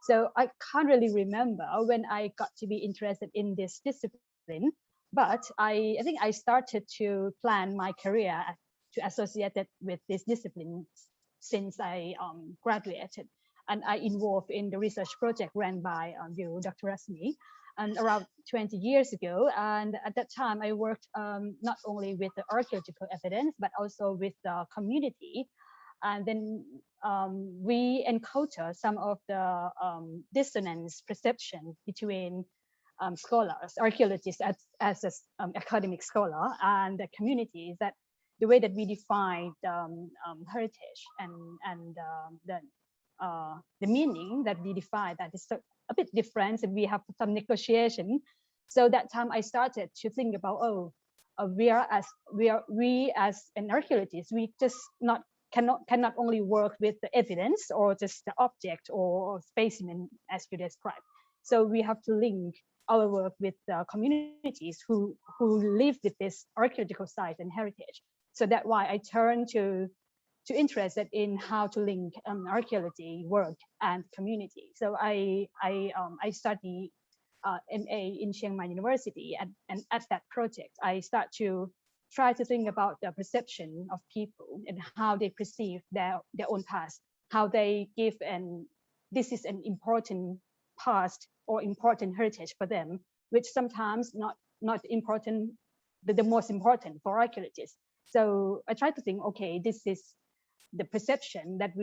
So I can't really remember when I got to be interested in this discipline. But I think I started to plan my career to associate it with this discipline since I graduated, and I involved in the research project run by you, Dr. Rasmi, and around 20 years ago. And at that time, I worked not only with the archaeological evidence, but also with the community. And then we encounter some of the dissonance perception between scholars, archaeologists as an academic scholar, and the community, is that the way that we define heritage and the meaning that we define, that is a bit different, and we have some negotiation. So that time I started to think about, we as an archaeologist, we just cannot only work with the evidence or just the object or specimen as you described. So we have to link our work with the communities who live with this archaeological site and heritage. So that's why I turned to interested in how to link archaeology work and community. So I study MA in Chiang Mai University, and at that project I start to try to think about the perception of people and how they perceive their own past, how they give, and this is an important past or important heritage for them, which sometimes not important, but the most important for archaeologists. So I try to think, okay, this is the perception that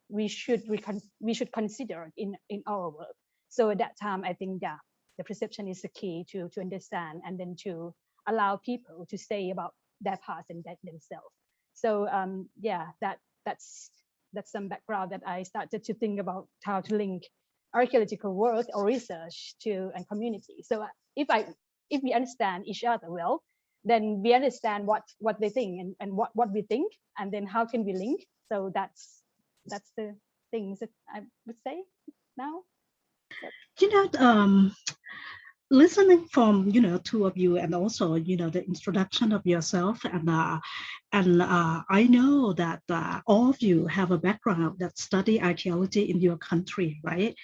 we should consider in our work. So at that time, I think that the perception is the key to understand, and then to allow people to say about their past and that themselves. So yeah, that's some background that I started to think about how to link archaeological work or research to and community. So if we understand each other well, then we understand what they think and what we think, and then how can we link. So that's the things that I would say now. You know, listening from two of you, and also the introduction of yourself, and I know that all of you have a background that study archaeology in your country, right?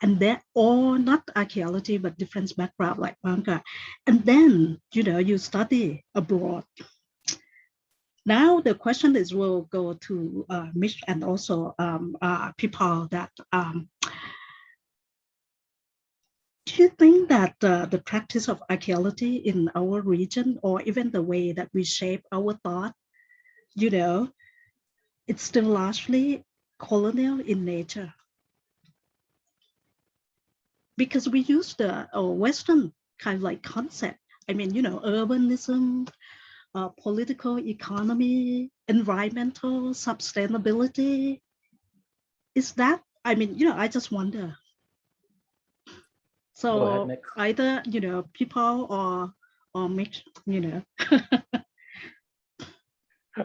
And they're all not archaeology but different background like Manga, and then you study abroad. Now the question is, we'll go to Mitch and also people that do you think that the practice of archaeology in our region, or even the way that we shape our thought, it's still largely colonial in nature? Because we use the Western kind of like concept. I mean, urbanism, political economy, environmental sustainability. Is that, I mean, I just wonder. So ahead, either, people or mix,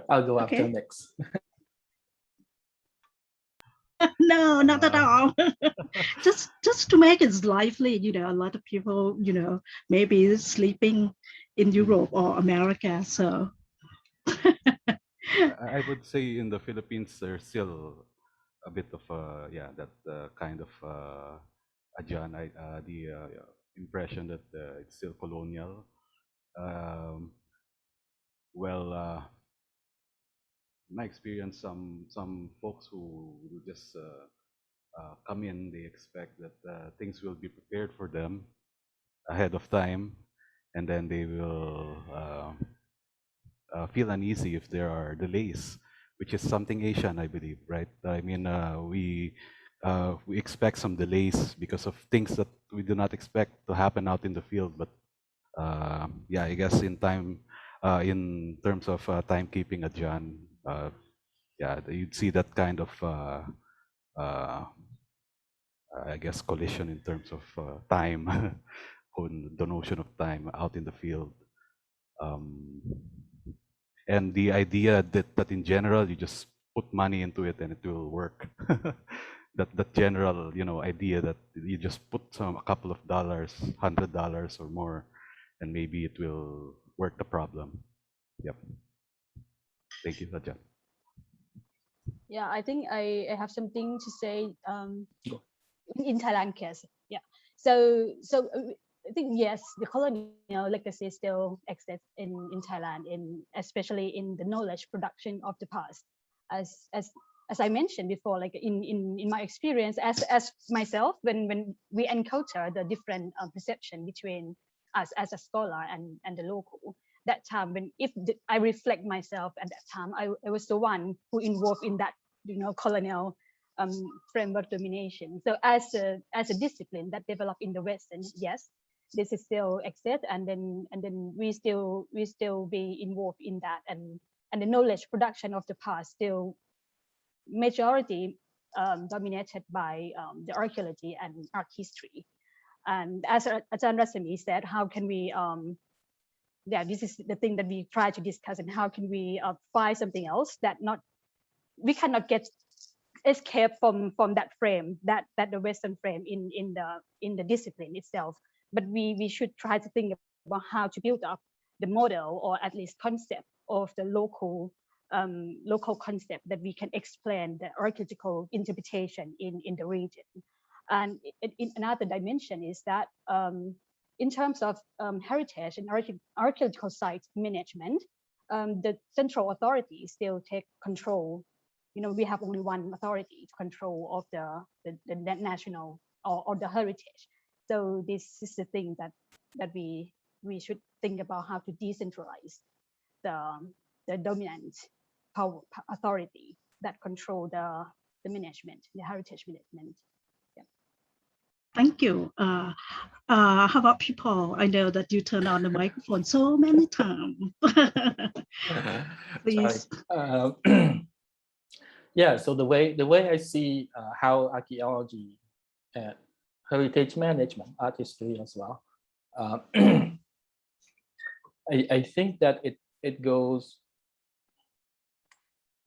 I'll go Okay. after next. No, not at all. just to make it lively, a lot of people, maybe sleeping in Europe or America. So I would say in the Philippines, there's still a bit of that kind of the impression that it's still colonial. Um, well, in my experience, some folks who just come in, they expect that things will be prepared for them ahead of time, and then they will feel uneasy if there are delays, which is something Asian, I believe, right? I mean, we expect some delays because of things that we do not expect to happen out in the field. But yeah, I guess in terms of timekeeping, Ajahn, yeah, you'd see that kind of I guess collision in terms of time, on the notion of time out in the field. And the idea that in general you just put money into it and it will work. that general idea that you just put a couple of dollars, $100 or more, and maybe it will work the problem. Yep. Thank you, Ajahn. Yeah, I think I have something to say in Thailand case. Yeah. So I think yes, the colonial legacy still exists in Thailand, especially in the knowledge production of the past. As I mentioned before, like in my experience as myself, when we encounter the different perception between us as a scholar and the local, that time I reflect myself at that time, I was the one who involved in that colonial framework domination. So as a discipline that developed in the West, and yes, this is still exist, and then we still be involved in that, and the knowledge production of the past still majority dominated by the archaeology and art history. And as Ajahn Rasami said, how can we this is the thing that we try to discuss, and how can we find something else that we cannot get escape from that frame, that the Western frame in the discipline itself, but we should try to think about how to build up the model, or at least concept of the local concept that we can explain the archaeological interpretation in the region. And in another dimension is that in terms of heritage and archaeological site management, the central authority still take control. We have only one authority to control of the national or the heritage. So this is the thing that we should think about, how to decentralize the dominant power authority that control the management, the heritage management. Yeah. Thank you. How about people? I know that you turn on the microphone so many times. Please. Yeah, so the way I see how archaeology and heritage management, art history as well, I think that it goes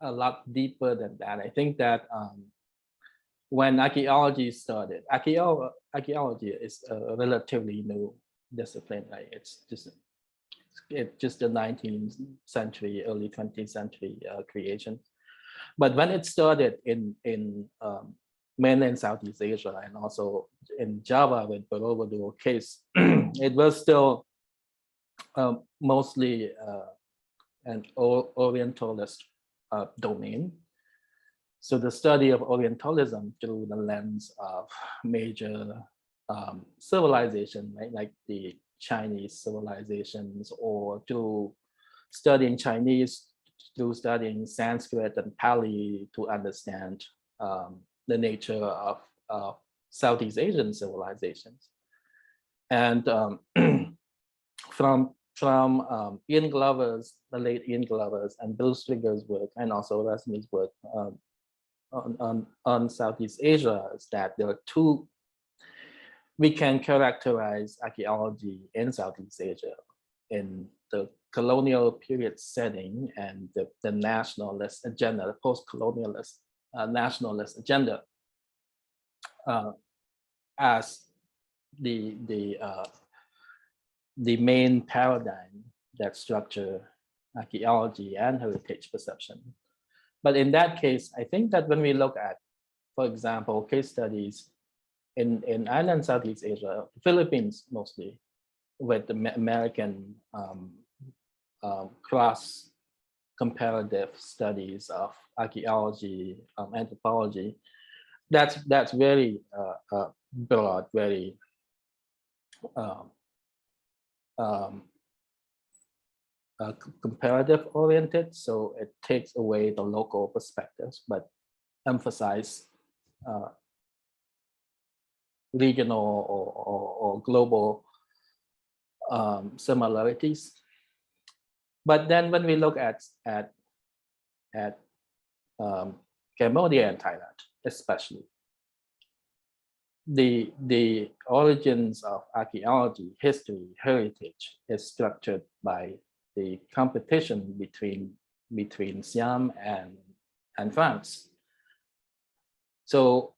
a lot deeper than that. I think that when archaeology started, archaeology is a relatively new discipline, right? It's just the 19th century, early 20th century creation. But when it started in mainland Southeast Asia and also in Java with Borobudur case, it was still mostly an Orientalist domain. So the study of Orientalism through the lens of major civilization, right, like the Chinese civilizations, or through studying Chinese, through studying Sanskrit and Pali to understand the nature of Southeast Asian civilizations. And from Ian Glover's, the late Ian Glover's, and Bill Strigger's work, and also Rasmi's work on Southeast Asia, is that there are two. We can characterize archaeology in Southeast Asia in the colonial period setting and the nationalist agenda, the post-colonialist nationalist agenda, as the main paradigm that structure archaeology and heritage perception. But in that case, I think that when we look at, for example, case studies in island Southeast Asia, Philippines mostly, with the American cross comparative studies of archaeology, anthropology, that's very broad, very comparative oriented. So it takes away the local perspectives, but emphasize regional or global similarities. But then when we look at Cambodia and Thailand, especially, the origins of archaeology, history, heritage is structured by the competition between Siam and France. So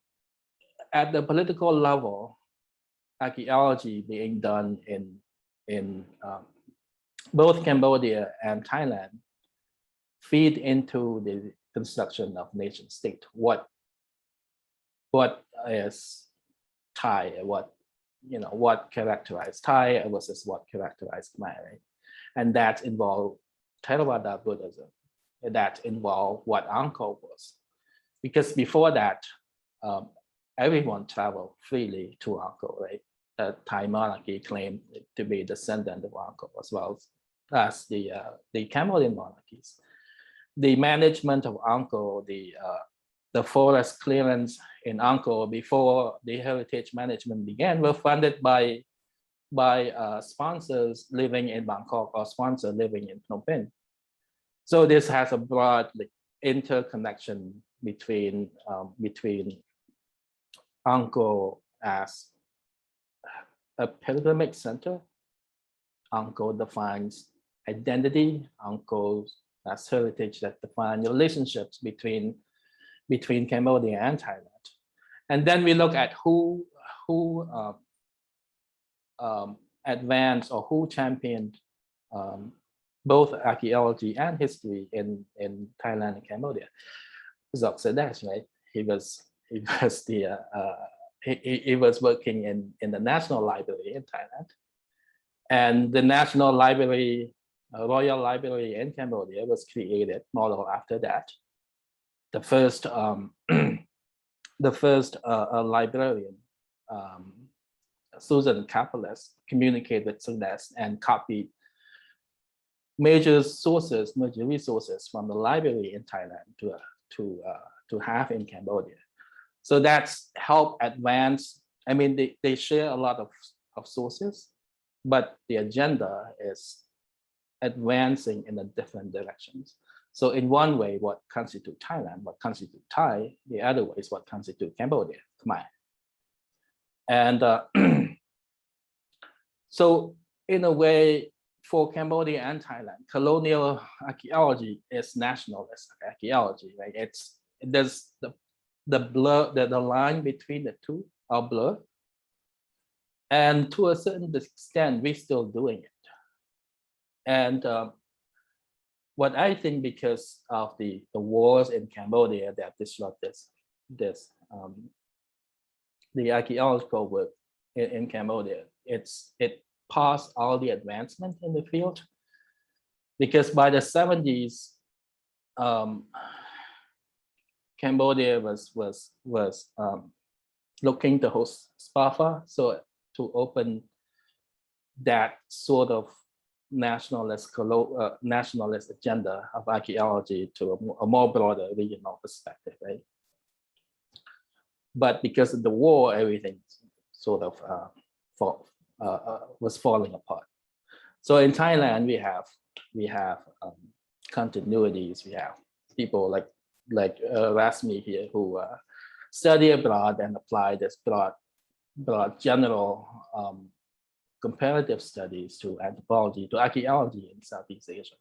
at the political level, archaeology being done in both Cambodia and Thailand feed into the construction of nation state. What is Thai? What characterized Thai versus what characterized Khmer, right? And that involved Theravada Buddhism. That involved what Angkor was, because before that, everyone traveled freely to Angkor, right? The Thai monarchy claimed to be descendant of Angkor, as well as the Cambodian monarchies. The management of Angkor, the forest clearance in Angkor before the heritage management began, were funded by sponsors living in Bangkok or sponsors living in Phnom Penh. So this has a broad interconnection between Angkor as a pilgrimage center. Angkor defines identity. Angkor as heritage that defines relationships between Cambodia and Thailand. And then we look at who advanced or who championed both archaeology and history in Thailand and Cambodia. Zok Sadesh, right? He was working in the National Library in Thailand, and the National Library, Royal Library in Cambodia was created modeled after that. The first librarian, Susan Capelas, communicated with Sadesh and copied major resources from the library in Thailand to have in Cambodia. So that's helped advance. I mean, they share a lot of sources, but the agenda is advancing in a different directions. So in one way, what constitutes Thailand, what constitutes Thai, the other way is what constitutes Cambodia, Khmer. And so in a way, for Cambodia and Thailand, colonial archaeology is nationalist archaeology, right? There's the line between the two are blurred. And to a certain extent, we're still doing it. And what I think, because of the wars in Cambodia that disrupt the archaeological work in Cambodia, it paused all the advancement in the field, because by the 70s, Cambodia was looking to host SPAFA, so to open that sort of nationalist agenda of archaeology to a more broader regional perspective, right? But because of the war, everything sort of was falling apart. So in Thailand, we have continuities. We have people like Rasmi here who study abroad and apply this broad general comparative studies to anthropology, to archaeology in Southeast Asia.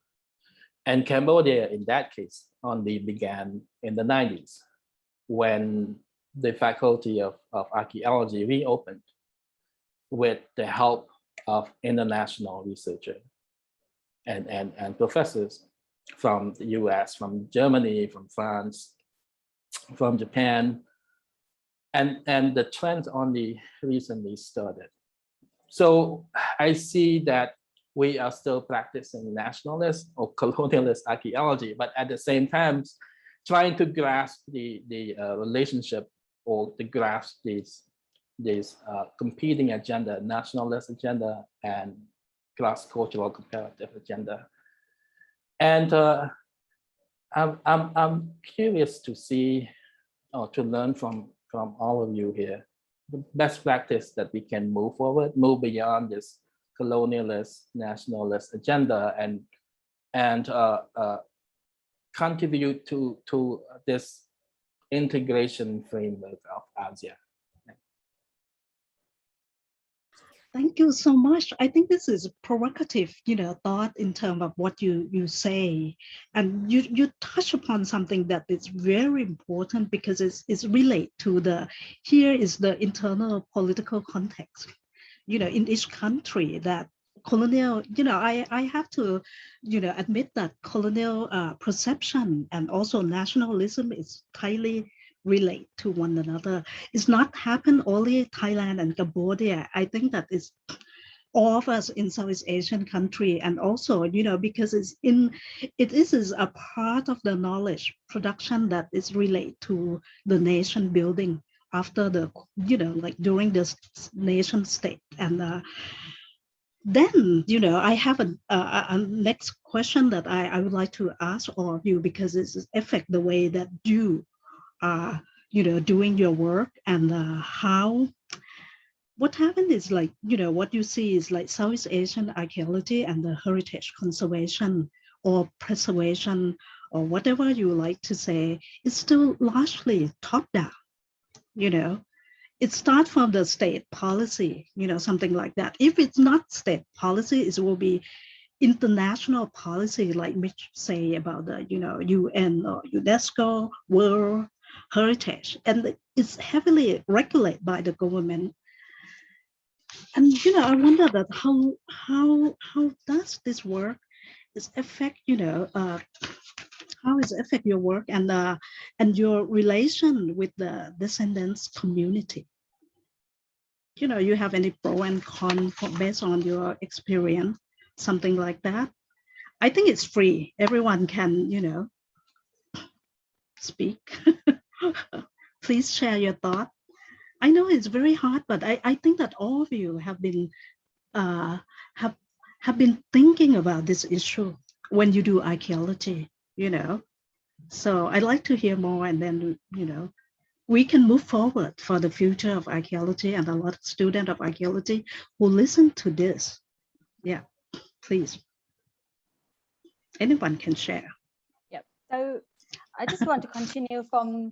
And Cambodia, in that case, only began in the 90s, when the Faculty of Archaeology reopened with the help of international researchers and professors from the US, from Germany, from France, from Japan, and the trend only recently started. So I see that we are still practicing nationalist or colonialist archaeology, but at the same time, trying to grasp the relationship, or to grasp these competing agenda, nationalist agenda and cross-cultural comparative agenda. And I'm curious to see, or to learn from all of you here, the best practice that we can move forward, move beyond this colonialist, nationalist agenda, and contribute to this integration framework of ASEAN. Thank you so much. I think this is a provocative, thought in terms of what you say, and you touch upon something that is very important, because it's related to here is the internal political context, in each country, that colonial, I have to, admit that colonial perception and also nationalism is tightly relate to one another. It's not happen only Thailand and Cambodia. I think that is all of us in Southeast Asian country, and also, because it is a part of the knowledge production that is related to the nation building after the, like during this nation state. And then, I have a next question that I would like to ask all of you, because it affect the way that you are, doing your work, and what happened is, like, what you see is like Southeast Asian archaeology and the heritage conservation or preservation, or whatever you like to say, is still largely top down. It starts from the state policy, something like that. If it's not state policy, it will be international policy, like we say about the, UN or UNESCO World Heritage, and it's heavily regulated by the government. And I wonder that how does this work is affect, how is it affect your work and your relation with the descendants community? You have any pro and con based on your experience, something like that? I think it's free. Everyone can, speak. Please share your thought. I know it's very hard, but I think that all of you have been have been thinking about this issue when you do archaeology, So I'd like to hear more, and then, we can move forward for the future of archaeology, and a lot of students of archaeology who listen to this. Yeah, please. Anyone can share. Yep. So I just want to continue from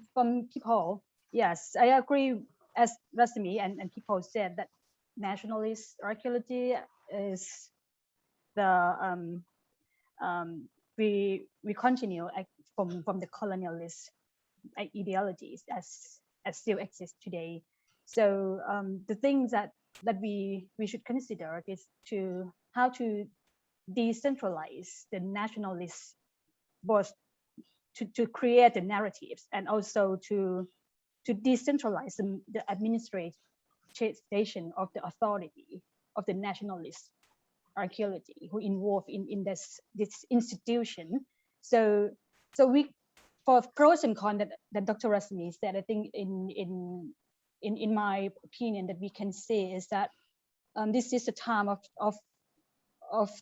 people. Yes, I agree, as Rasmi and people said, that nationalist archaeology is the we continue from the colonialist ideologies as still exist today. So the things that we should consider is how to decentralize the nationalists, both to create the narratives and also to decentralize the administration of the authority of the nationalist archaeology who involved in this institution. So we, for pros and cons that Dr. Rasmi said, I think in my opinion that we can say is that this is the time of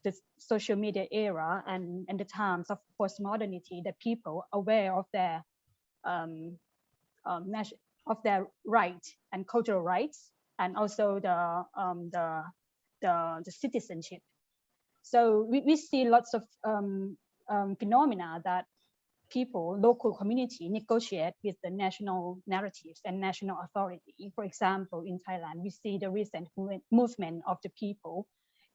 the social media era and the times of postmodernity, that people aware of their rights and cultural rights, and also the citizenship. So we see lots of phenomena that people, local community, negotiate with the national narratives and national authority. For example, in Thailand, we see the recent movement of the people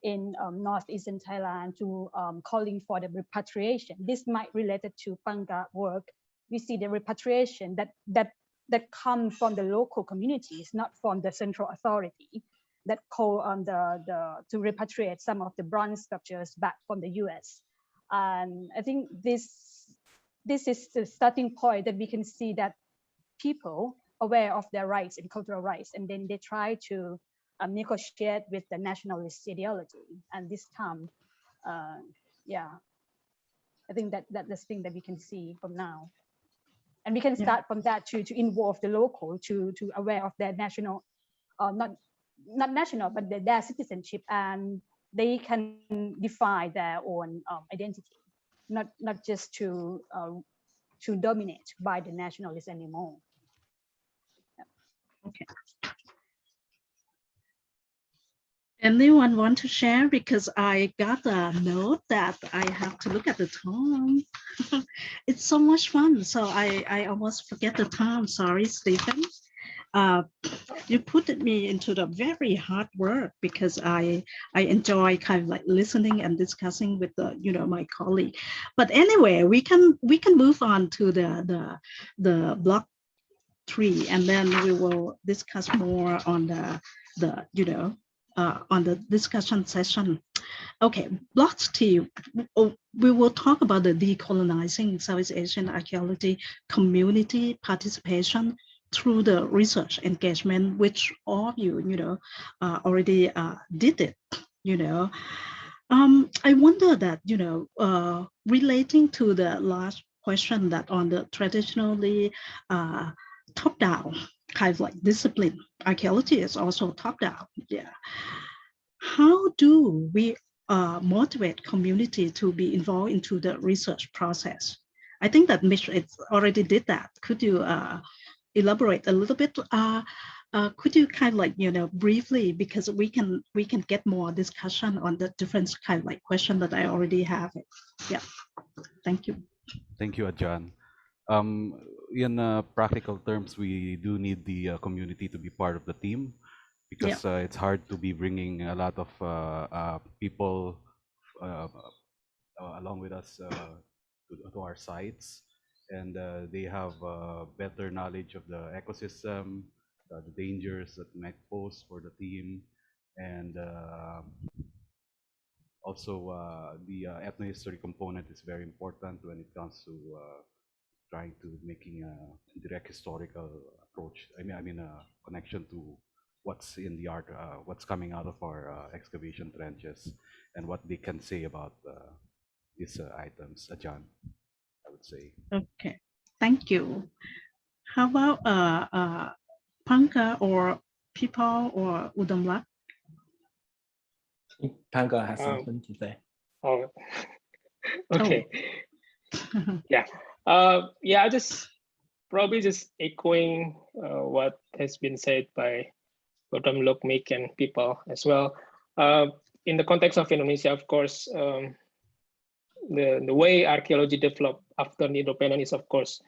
in northeastern Thailand to calling for the repatriation. This might related to Panga work. We see the repatriation that come from the local communities, not from the central authority, that call on to repatriate some of the bronze sculptures back from the US. And I think this is the starting point that we can see that people aware of their rights and cultural rights, and then they try to negotiate with the nationalist ideology. And this time, yeah, I think that's the thing that we can see from now. And we can start from that to involve the local, to aware of their national, not national, but their citizenship, and they can define their own identity, not just to dominate by the nationalists anymore. Okay. Anyone want to share? Because I got a note that I have to look at the time. It's so much fun. So I almost forget the time. Sorry, Stephen. You put me into the very hard work, because I enjoy kind of like listening and discussing with the my colleague. But anyway, we can move on to the block 3, and then we will discuss more on on the discussion session. Okay, block 2, we will talk about the decolonizing Southeast Asian archaeology community participation through the research engagement, which all of you, already did it, I wonder that, relating to the last question, that on the traditionally top-down kind of like discipline, archaeology is also top-down. Yeah. How do we motivate community to be involved into the research process? I think that Mitch already did that. Could you elaborate a little bit? Could you kind of like, briefly, because we can get more discussion on the different kind of like question that I already have. Yeah, thank you. Thank you, Ajahn. In practical terms, we do need the community to be part of the team, because it's hard to be bringing a lot of people along with us to our sites, and they have better knowledge of the ecosystem, the dangers that might pose for the team, and also the ethnohistory component is very important when it comes to trying to making a direct historical approach. I mean a connection to what's in the art, what's coming out of our excavation trenches, and what they can say about these items. Ajahn, I would say. Okay, thank you. How about Panka or People or Udumlok? Panka has something to say. Oh, okay. Oh. Yeah. Yeah, I just probably just echoing what has been said by Udumlok, Mick, and People as well. In the context of Indonesia, of course, the way archaeology developed after the independence is, of course,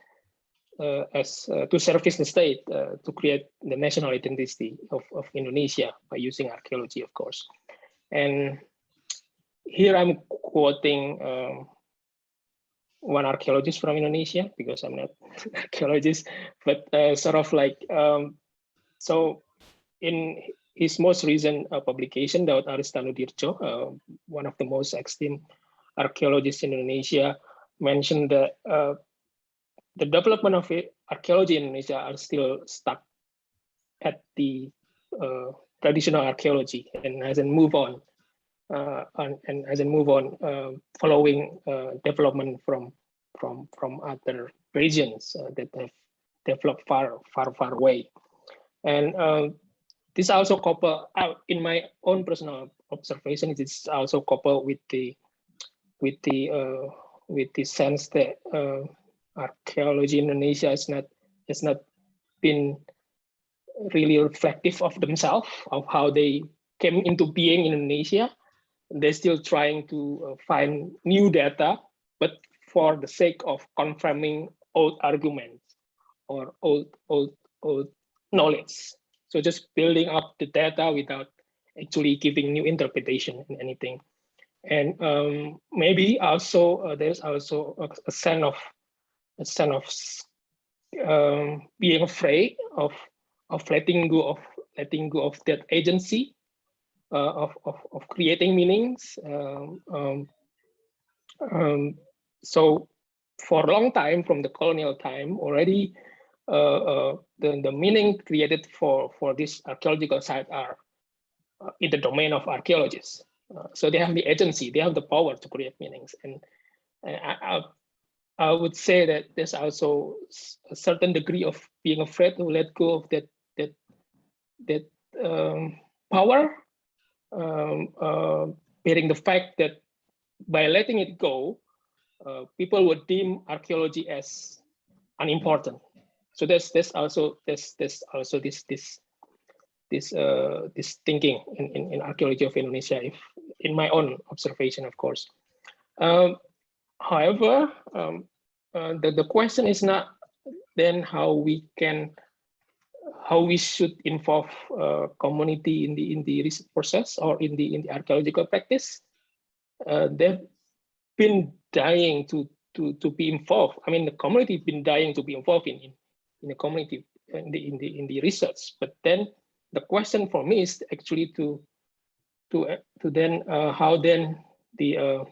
as to service the state, to create the national identity of Indonesia by using archaeology, of course. And here I'm quoting one archaeologist from Indonesia, because I'm not an archaeologist, but sort of like, so in his most recent publication, Daud Aristanudirjo, one of the most esteemed archaeologists in Indonesia, mentioned that the development of archaeology in Indonesia are still stuck at the traditional archaeology and hasn't moved on. And hasn't moved on following development from other regions that have developed far away. And this also coupled, in my own personal observation, it is also coupled with the sense that archaeology in Indonesia has not been really reflective of themselves, of how they came into being in Indonesia. They're still trying to find new data, but for the sake of confirming old arguments or old knowledge. So just building up the data without actually giving new interpretation in anything. And maybe also there's also a sense of being afraid of letting go of that agency. Of creating meanings. So for a long time, from the colonial time already, the meaning created for this archaeological site are in the domain of archaeologists. So they have the agency, they have the power to create meanings. And I would say that there's also a certain degree of being afraid to let go of that power. Bearing the fact that by letting it go, people would deem archaeology as unimportant. So there's also this thinking in archaeology of Indonesia, if in my own observation, of course. However, the question is not then how we should involve community in the research process or in the archaeological practice. They've been dying to be involved. I mean, the community has been dying to be involved in the community in the research. But then the question for me is actually to then how then the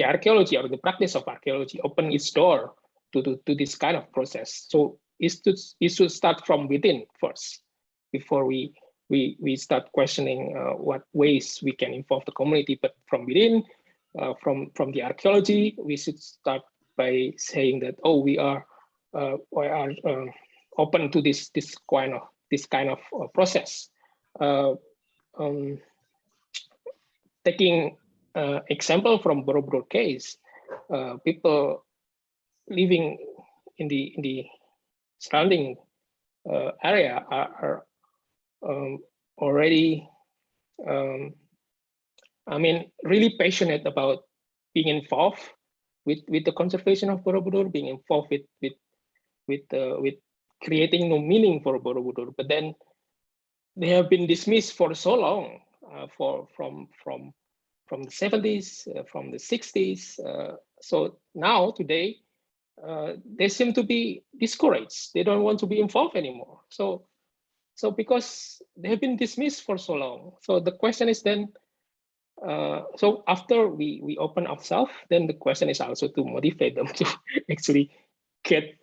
archaeology or the practice of archaeology open its door to this kind of process. So it should start from within first, before we start questioning what ways we can involve the community. But from within, from the archaeology, we should start by saying that, oh, we are open to this kind of process. Taking example from Borobudur case, people living in the surrounding area are already, I mean, really passionate about being involved with the conservation of Borobudur, being involved with creating no meaning for Borobudur. But then they have been dismissed for so long, from the 70s, from the 60s. So now today, they seem to be discouraged. They don't want to be involved anymore. So because they have been dismissed for so long. So the question is then, so after we open ourselves, then the question is also to motivate them to actually get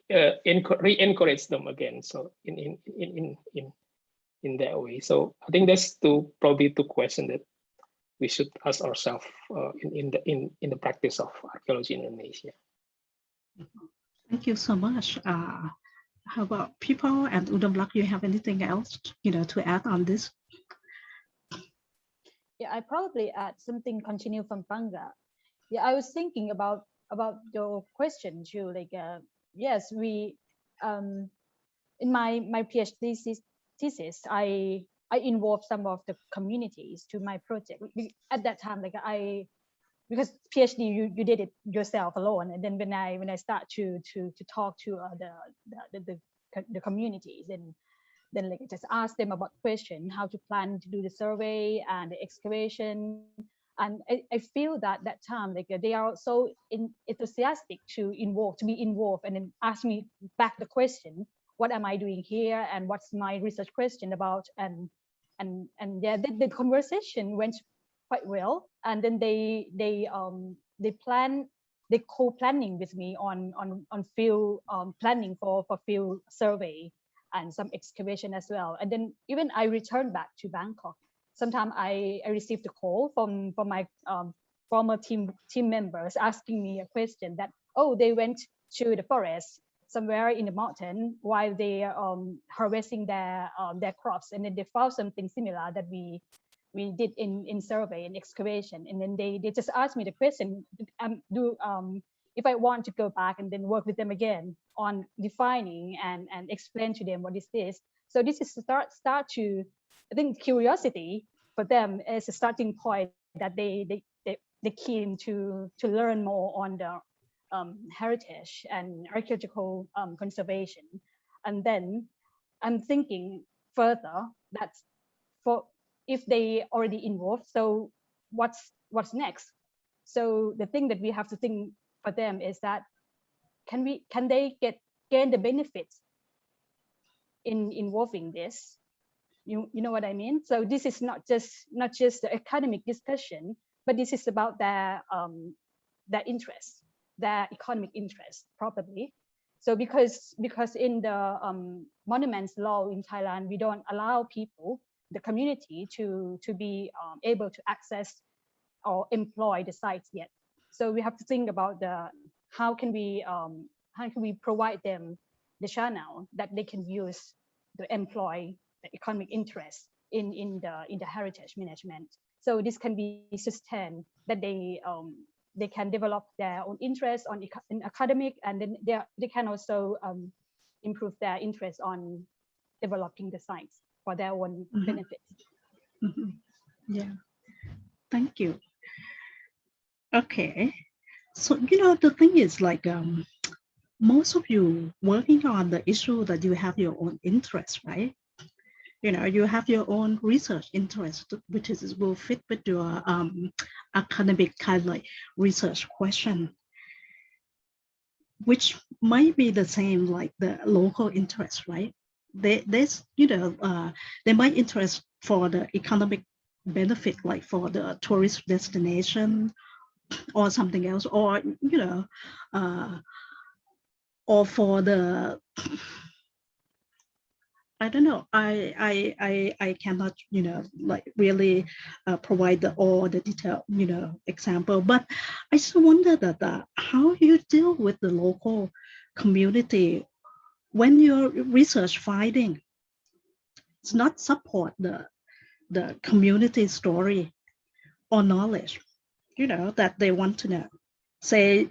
re-encourage them again. So in that way. So I think that's probably two questions that we should ask ourselves in the practice of archaeology in Indonesia. Thank you so much. How about people and Udumlok? You have anything else, to add on this? Yeah, I probably add something. Continue from Panga. Yeah, I was thinking about your question too. Like, yes, we in my PhD thesis, I involved some of the communities to my project. At that time, like because PhD you did it yourself alone, and then when I start to talk to the communities, and then like just ask them about question, how to plan to do the survey and the excavation, And I feel that that time, like they are so enthusiastic to be involved, and then ask me back the question, what am I doing here, and what's my research question about, and yeah, the conversation went quite well, and then they co-planning with me on field planning for field survey and some excavation as well. And then even I returned back to Bangkok. Sometimes I received a call from my former team members asking me a question that, oh, they went to the forest somewhere in the mountain while they harvesting their crops, and then they found something similar that we did in survey and excavation. And then they just asked me the question, if I want to go back and then work with them again on defining and explain to them what is this. So this is start to, I think, curiosity for them as a starting point, that they keen to learn more on the heritage and archaeological conservation. And then I'm thinking further that for if they already involved, so what's next? So the thing that we have to think for them is that can they gain the benefits in involving this? You know what I mean? So this is not just the academic discussion, but this is about their interest, their economic interest, probably. So because in the monuments law in Thailand, we don't allow people, the community, to be able to access or employ the sites yet. So we have to think about how can we provide them the channel that they can use to employ the economic interest in the heritage management. So this can be sustained, that they can develop their own interest in academic, and then they can also improve their interest on developing the sites for their own benefits. Yeah, thank you. Okay, so the thing is, like, most of you working on the issue that you have your own interest, right? You have your own research interest, which will fit with your academic kind of like research question, which might be the same like the local interest, right? They might interest for the economic benefit, like for the tourist destination or something else, or or for the, I don't know. I cannot like really provide all the detailed example, but I just wonder that how you deal with the local community when your research finding does not support the community story or knowledge that they want to know. Say,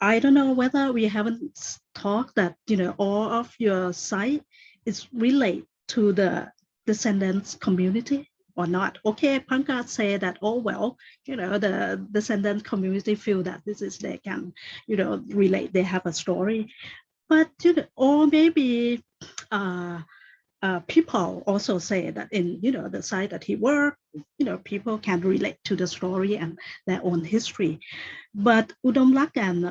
I don't know whether we haven't talked that all of your site is related to the descendants community or not. Okay, Pankaj say that, oh well, the descendant community feel that this is they can relate, they have a story, but or maybe people also say that in the site that he worked, people can relate to the story and their own history. But Udumlok and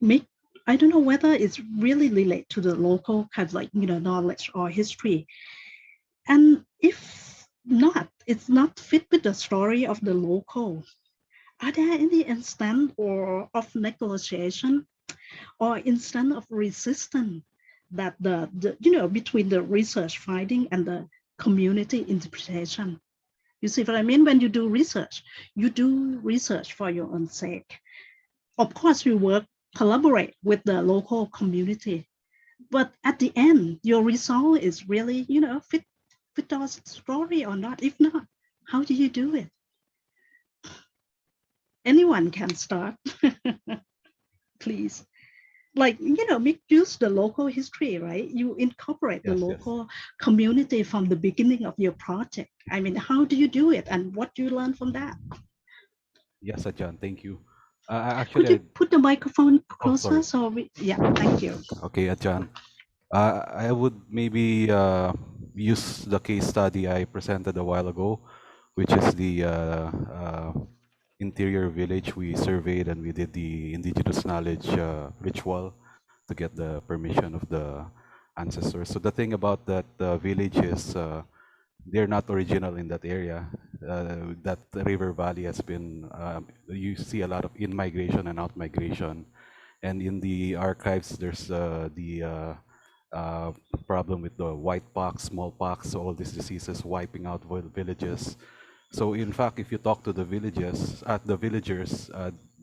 Mick, I don't know whether it's really related to the local kind of like knowledge or history. And if not, it's not fit with the story of the local. Are there any instance or of negotiation or instance of resistance that the between the research finding and the community interpretation? You see what I mean? When you do research for your own sake. Of course, you collaborate with the local community, but at the end, your result is really, fit our story or not. If not, how do you do it? Anyone can start, please. Like, make use the local history, right? You incorporate the local community from the beginning of your project. I mean, how do you do it, and what do you learn from that? Yes, Ajahn, thank you. Could you put the microphone closer? Yeah, thank you. Okay, Ajahn. I would maybe use the case study I presented a while ago, which is the interior village we surveyed, and we did the indigenous knowledge ritual to get the permission of the ancestors. So the thing about that village is they're not original in that area. That river valley has been, you see a lot of in-migration and out-migration. And in the archives, there's the problem with the white pox, smallpox, all these diseases wiping out villages. So in fact, if you talk to the villagers,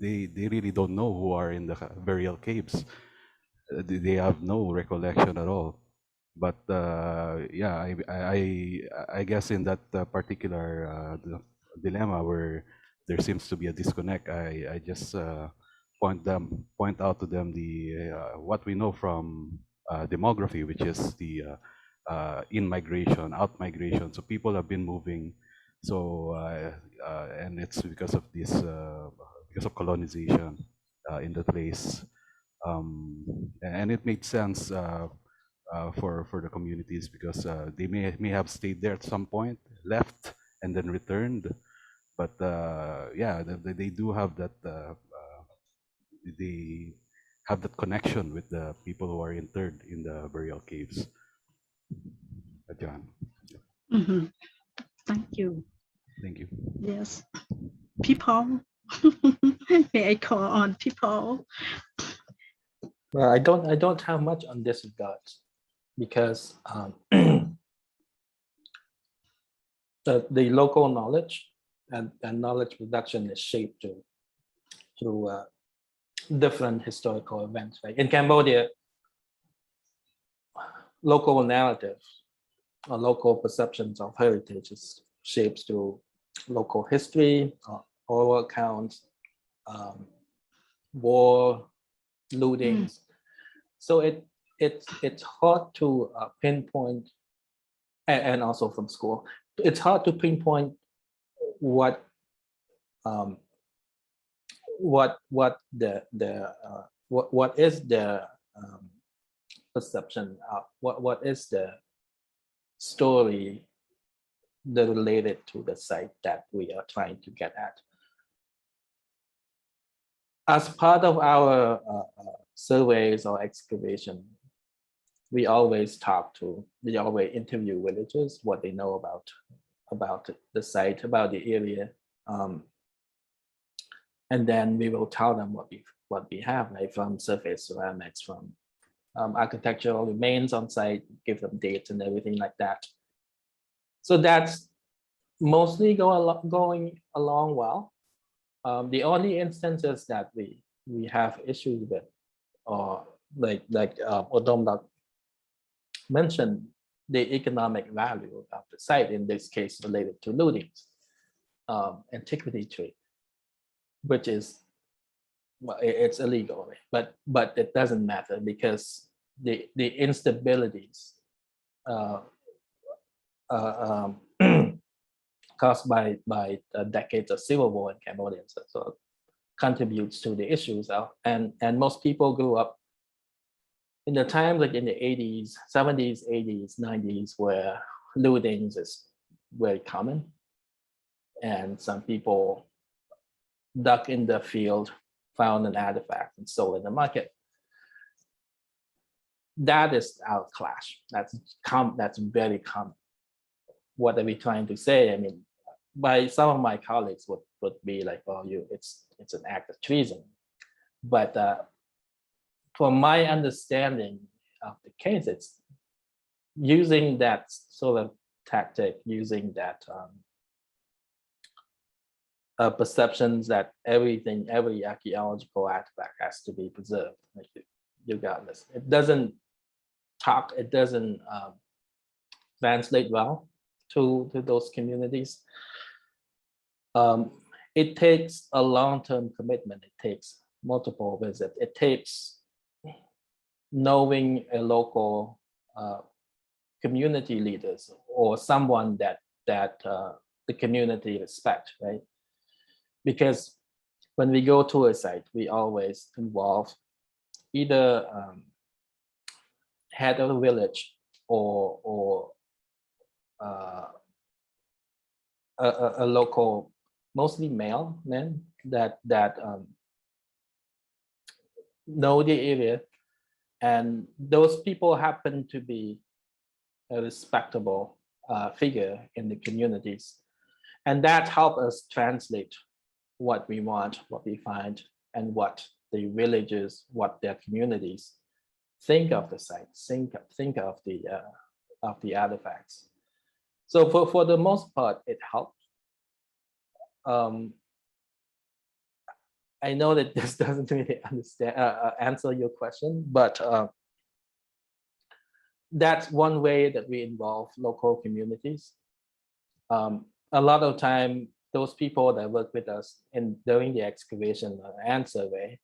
they really don't know who are in the burial caves. They have no recollection at all. But yeah, I guess in that particular dilemma where there seems to be a disconnect, I just point out to them the what we know from demography, which is the in migration, out migration. So people have been moving. So and it's because of this because of colonization in the place, and it made sense for the communities because they may have stayed there at some point, left, and then returned. But yeah, they do have that. They have that connection with the people who are interred in the burial caves. John. Mhm. Thank you. Thank you. Yes, people. May I call on people? Well, I don't have much on this regard because the local knowledge and knowledge production is shaped through different historical events. Right? In Cambodia, local narrative or local perceptions of heritage is shaped through local history, oral accounts, war, lootings. So it's hard to pinpoint, and also from school, it's hard to pinpoint what is the perception of what is the story that related to the site that we are trying to get at. As part of our surveys or excavation, we always interview villagers, what they know about the site, about the area, and then we will tell them what we have, like from surface ceramics, from architectural remains on site, give them dates and everything like that. So that's mostly going along well. The only instances that we have issues with, or like Udumlok mentioned, the economic value of the site, in this case related to lootings, antiquity trade, which is, well, it's illegal, right? But it doesn't matter because the instabilities caused by decades of civil war in Cambodia, so contributes to the issues. And most people grew up in the time, like in the 80s, 70s, 80s, 90s, where lootings is very common, and some people dug in the field, found an artifact, and sold in the market. That is our clash. That's very common. What are we trying to say? I mean, by some of my colleagues would be like, "Oh, it's an act of treason," but from my understanding of the case, it's using that sort of tactic, using that perceptions that every archaeological artifact has to be preserved, like, regardless. It doesn't translate well to those communities. It takes a long-term commitment. It takes multiple visits. It takes knowing a local community leaders or someone that the community respect, right? Because when we go to a site, we always involve either head of the village or a local, mostly male men that know the area, and those people happen to be a respectable figure in the communities, and that helped us translate what we want, what we find, and what the villagers, what their communities think of the sites, think of the artifacts. So for the most part, it helped. I know that this doesn't really answer your question, but that's one way that we involve local communities. A lot of time, those people that work with us during the excavation and survey,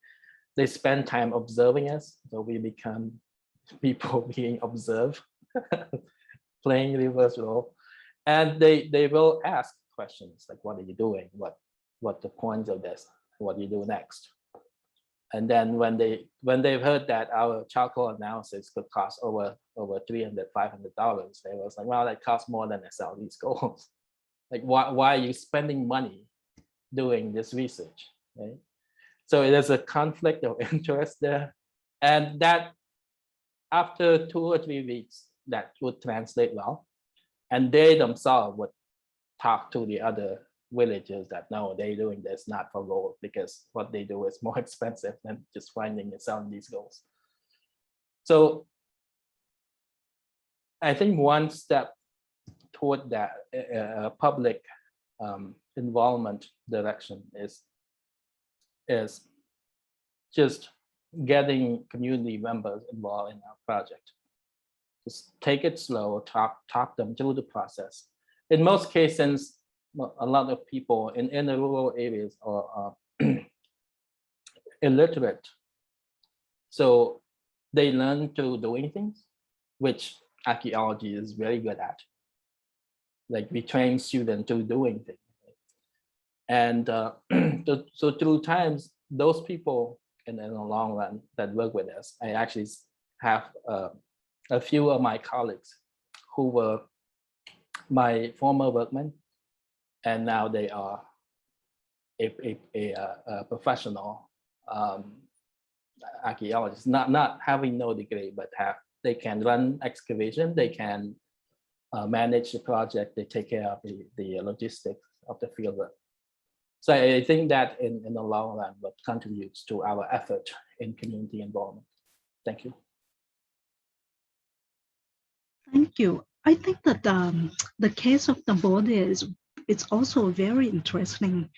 they spend time observing us, so we become people being observed, playing reverse role, and they will ask questions like, "What are you doing? What the point of this? What do you do next?" And then when they've heard that our charcoal analysis could cost over $300, $500, they was like, "Well, that costs more than I sell these golds. Like, why are you spending money doing this research?" Right? So there's a conflict of interest there, and that after 2 or 3 weeks, that would translate well, and they themselves would talk to the other villagers that no, they're doing this not for gold, because what they do is more expensive than just finding and selling these golds. So I think one step toward that public involvement direction is just getting community members involved in our project. Just take it slow, talk them through the process. In most cases, a lot of people in the rural areas are illiterate. So they learn through doing things, which archaeology is very good at. Like, we train students to doing things. And so through times, those people in the long run that work with us, I actually have a few of my colleagues who were my former workmen, and now they are a professional archaeologist, not having no degree, but they can run excavation, they can manage the project, they take care of the logistics of the fieldwork. So I think that in the long run, what contributes to our effort in community involvement. Thank you. Thank you. I think that the case of Cambodia it's also very interesting,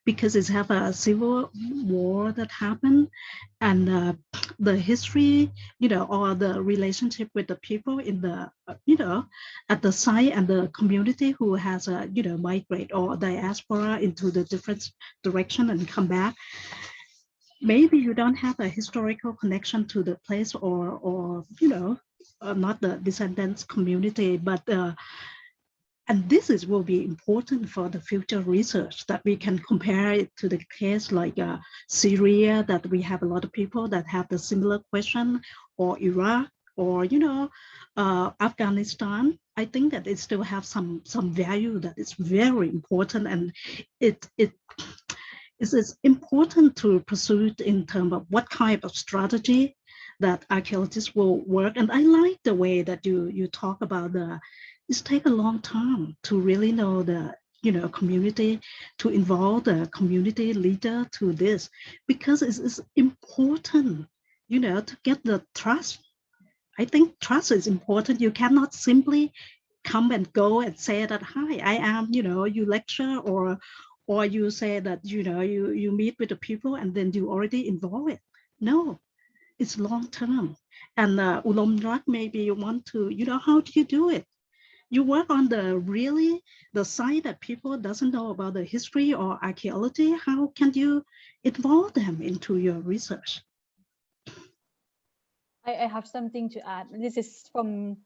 because it have a civil war that happened, and the history, or the relationship with the people in the, at the site, and the community who has migrate or diaspora into the different direction and come back. Maybe you don't have a historical connection to the place, or not the descendants community, but and this will be important for the future research, that we can compare it to the case like Syria, that we have a lot of people that have the similar question, or Iraq, or Afghanistan. I think that it still have some value that is very important, and it is important to pursue it in terms of what kind of strategy that archaeologists will work. And I like the way that you talk about it takes a long time to really know the community, to involve the community leader to this, because it's important to get the trust. I think trust is important. You cannot simply come and go and say that, "Hi, I am," you lecture, or you say that you meet with the people and then you already involve it. No, it's long term. And Udumlok, maybe you want to, how do you do it? You work on the side that people doesn't know about the history or archaeology. How can you involve them into your research? I have something to add. This is from,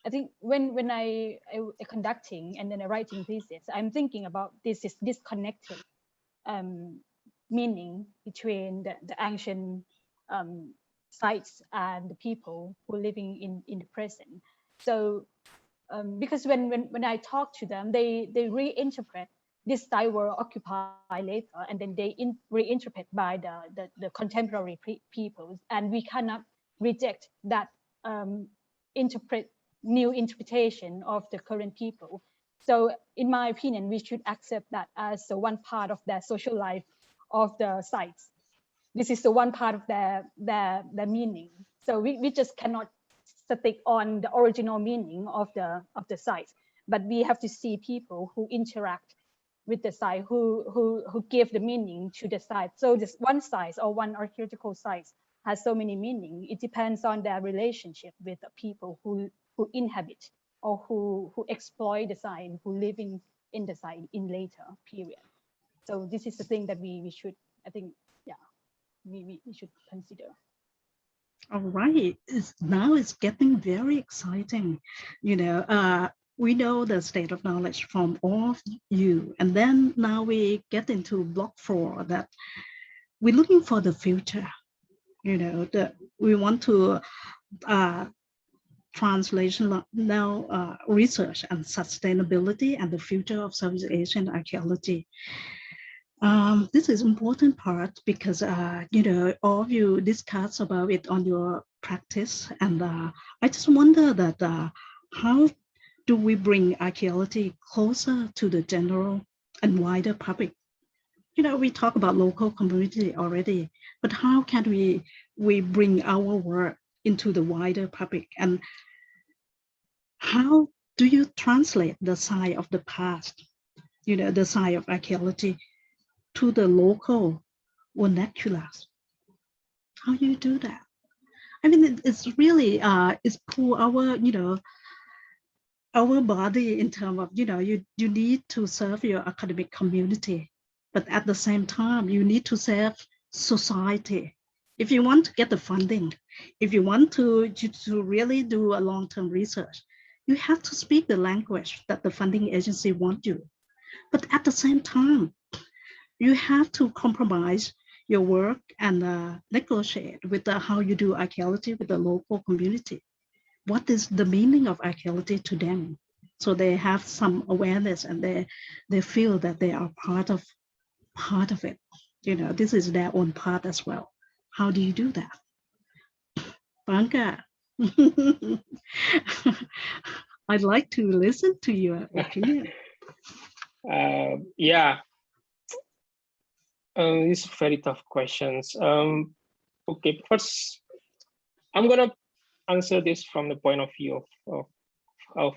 I think when I conducting and then I writing thesis, I'm thinking about this is disconnected meaning between the ancient sites and the people who are living in the present. So because when I talk to them, they reinterpret this site were occupied later, and then they reinterpret by the contemporary peoples, and we cannot reject that new interpretation of the current people. So in my opinion, we should accept that as the one part of their social life of the sites. This is the one part of their meaning. So we just cannot stick on the original meaning of the site, but we have to see people who interact with the site, who give the meaning to the site. So this one site or one archaeological site has so many meaning. It depends on their relationship with the people who inhabit or who exploit the site, who live in the site in later period. So this is the thing that we should, I think, yeah, we should consider. All right, now it's getting very exciting. You know, we know the state of knowledge from all of you, and then now we get into block 4 that we're looking for the future. You know, we want to translational research and sustainability and the future of Southeast Asian archaeology. This is important part because, you know, all of you discuss about it on your practice. And I just wonder that how do we bring archaeology closer to the general and wider public? You know, we talk about local community already, but how can we bring our work into the wider public? And how do you translate the side of the past, you know, the side of archaeology to the local vernaculars? How do you do that? I mean, it's really, it's pull our, you know, our body in terms of, you know, you need to serve your academic community, but at the same time, you need to serve society. If you want to get the funding, if you want to really do a long-term research, you have to speak the language that the funding agency wants you. But at the same time, you have to compromise your work and negotiate with how you do archaeology with the local community. What is the meaning of archaeology to them? So they have some awareness and they feel that they are part of it. You know, this is their own part as well. How do you do that? Branka, I'd like to listen to your opinion. Yeah, these are very tough questions. Okay, first, I'm gonna answer this from the point of view of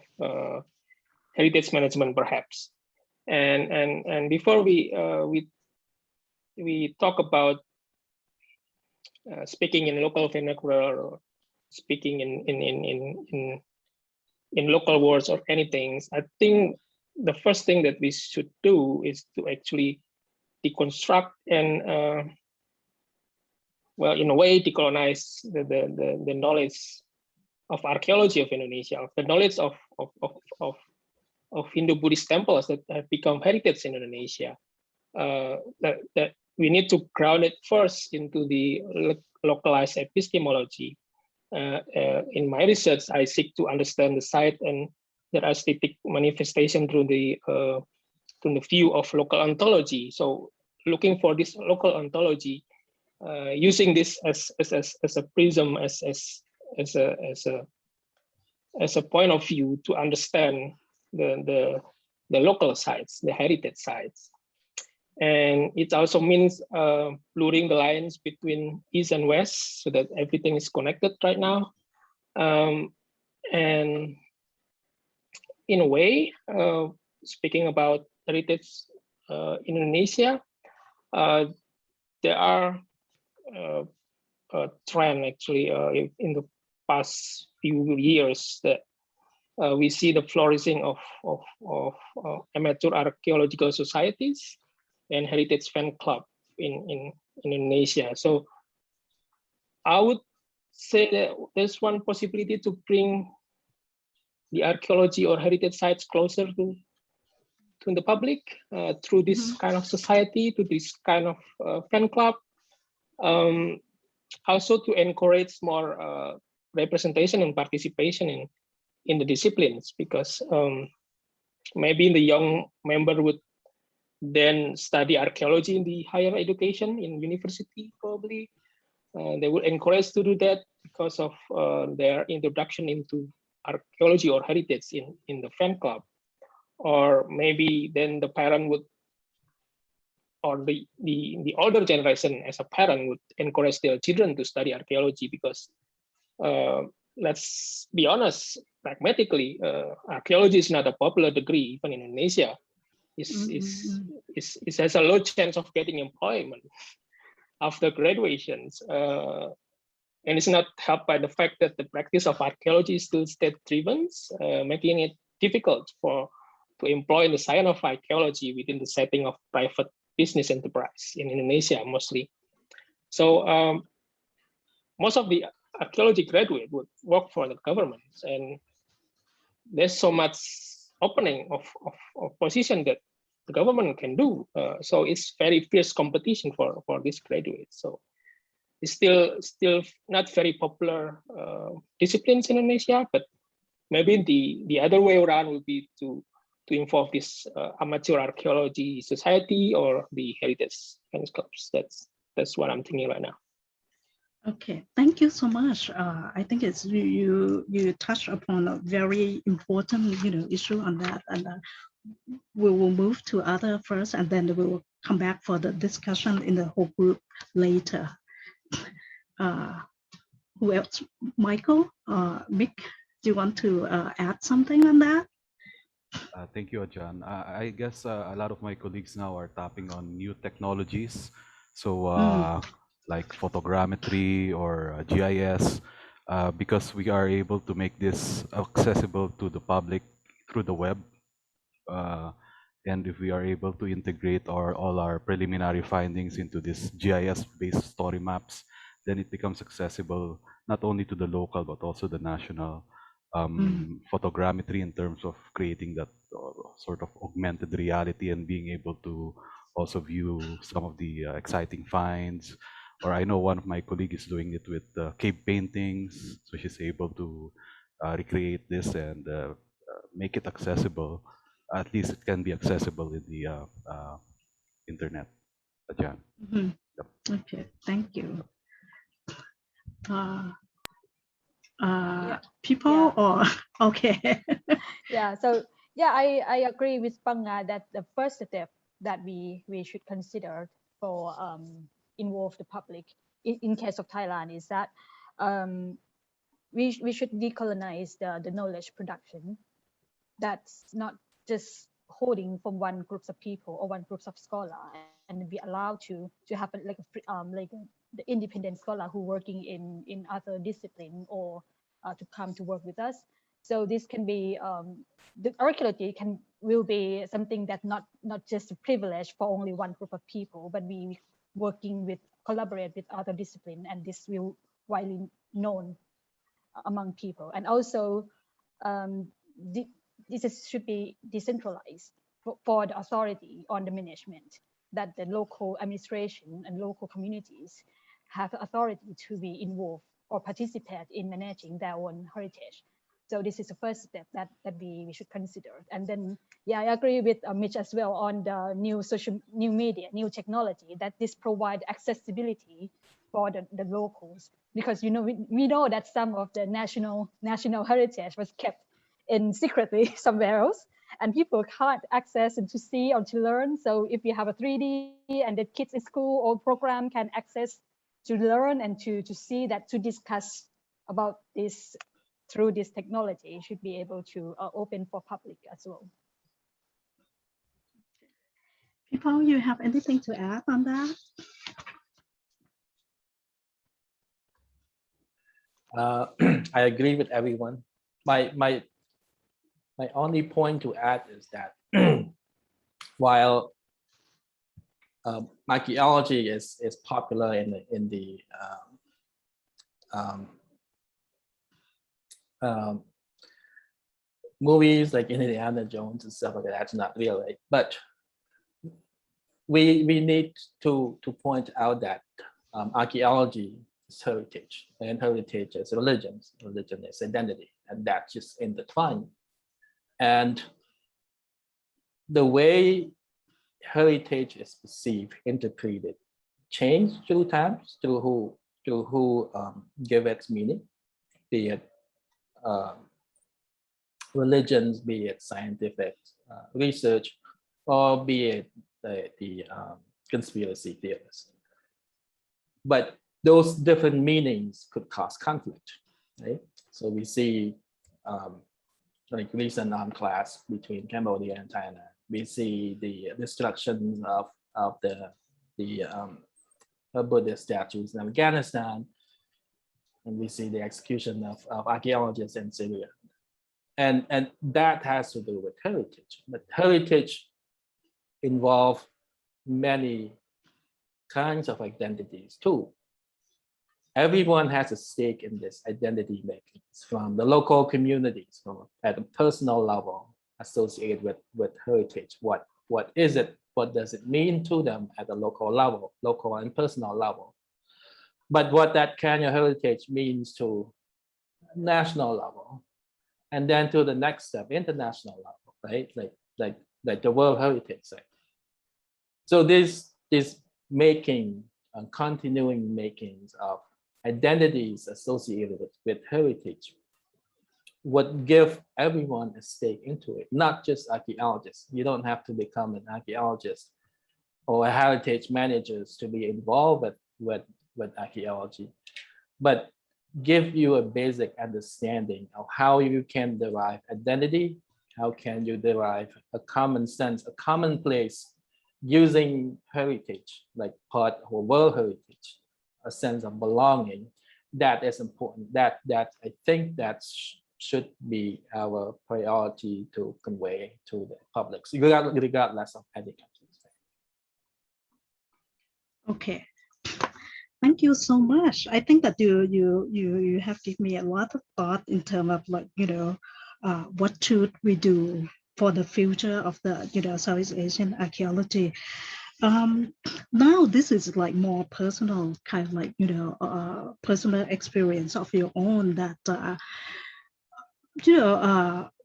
heritage management, perhaps. And before we talk about speaking in local vernacular or speaking in local words or anything, I think the first thing that we should do is to actually deconstruct and well, in a way, decolonize the knowledge of archaeology of Indonesia, the knowledge of Hindu-Buddhist temples that have become heritage in Indonesia. That we need to ground it first into the localized epistemology. In my research, I seek to understand the site and their aesthetic manifestation through the view of local ontology. So, looking for this local ontology, using this as a prism, as a point of view to understand the local sites, the heritage sites. And it also means blurring the lines between East and West so that everything is connected right now. And in a way, speaking about heritage in Indonesia, there are a trend actually in the past few years that we see the flourishing of amateur archaeological societies and heritage fan club in Indonesia. So I would say that there's one possibility to bring the archaeology or heritage sites closer to the public through this kind of society, to this kind of fan club. Also to encourage more representation and participation in the disciplines, because maybe the young member would then study archaeology in the higher education in university, probably. They would encourage to do that because of their introduction into archaeology or heritage in the fan club. Or maybe then the parent would, or the older generation as a parent would encourage their children to study archaeology, because let's be honest, pragmatically, archaeology is not a popular degree even in Indonesia. It has a low chance of getting employment after graduations. And it's not helped by the fact that the practice of archaeology is still state-driven, making it difficult to employ the science of archaeology within the setting of private business enterprise in Indonesia mostly. So most of the archaeology graduate would work for the government, and there's so much opening of position that the government can do. So it's very fierce competition for these graduates. So it's still not very popular disciplines in Indonesia, but maybe the other way around would be to involve this amateur archaeology society or the heritage fans clubs. That's what I'm thinking right now. Okay, thank you so much. I think it's you touched upon a very important issue on that, and we will move to other first, and then we will come back for the discussion in the whole group later. Who else? Michael, Mick, do you want to add something on that? Thank you, Ajahn. I guess a lot of my colleagues now are tapping on new technologies. So like photogrammetry or GIS, because we are able to make this accessible to the public through the web. And if we are able to integrate all our preliminary findings into this GIS-based story maps, then it becomes accessible not only to the local but also the national. Photogrammetry in terms of creating that sort of augmented reality and being able to also view some of the exciting finds. Or I know one of my colleagues is doing it with cave paintings, so she's able to recreate this and make it accessible. At least it can be accessible in the internet. Ajahn. Yep. Okay, thank you. Yeah. People Yeah. or okay. Yeah, so yeah, I agree with Panga that the first step that we should consider for involve the public in case of Thailand is that we should decolonize the knowledge production. That's not just holding from one groups of people or one groups of scholar, and be allowed to have the independent scholar who working in other discipline or to come to work with us. So this can be the archaeology will be something that not just a privilege for only one group of people, but we working with collaborate with other discipline, and this will widely known among people. And also this should be decentralized for the authority on the management, that the local administration and local communities have the authority to be involved or participate in managing their own heritage. So this is the first step that we should consider. And then, yeah, I agree with Mitch as well on the new media, new technology, that this provide accessibility for the locals, because we know that some of the national heritage was kept in secretly somewhere else, and people can't access and to see or to learn. So if you have a 3D and the kids in school or program can access to learn and to see that, to discuss about this through this technology, should be able to open for public as well. People, you have anything to add on that? I agree with everyone. My only point to add is that while archaeology is popular in the movies like Indiana Jones and stuff like that, that's not real, right? But we need to point out that archaeology, heritage, and heritage is religion is identity, and that's just intertwined. And the way heritage is perceived, interpreted, changed through times, through who give its meaning, be it religions, be it scientific research, or be it the conspiracy theorists. But those different meanings could cause conflict, right? So we see like recent armed clash between Cambodia and China. We see the destruction of the Buddhist statues in Afghanistan, and we see the execution of archaeologists in Syria. And that has to do with heritage. But heritage involves many kinds of identities too. Everyone has a stake in this identity making, from the local communities, from at a personal level associated with heritage. What is it? What does it mean to them at the local level, local and personal level? But what that kind of heritage means to national level, and then to the next step, international level, right? Like the World Heritage Site. So this making and continuing makings of identities associated with heritage would give everyone a stake into it, not just archaeologists. You don't have to become an archaeologist or a heritage manager to be involved with archaeology, but give you a basic understanding of how you can derive identity, how can you derive a common sense, a common place using heritage, like part of world heritage, a sense of belonging. That is important. That I think that should be our priority to convey to the public, regardless of any country. Okay. Thank you so much. I think that you have given me a lot of thought in terms of, like, what should we do for the future of the Southeast Asian archaeology. Now this is like more personal, kind of like personal experience of your own that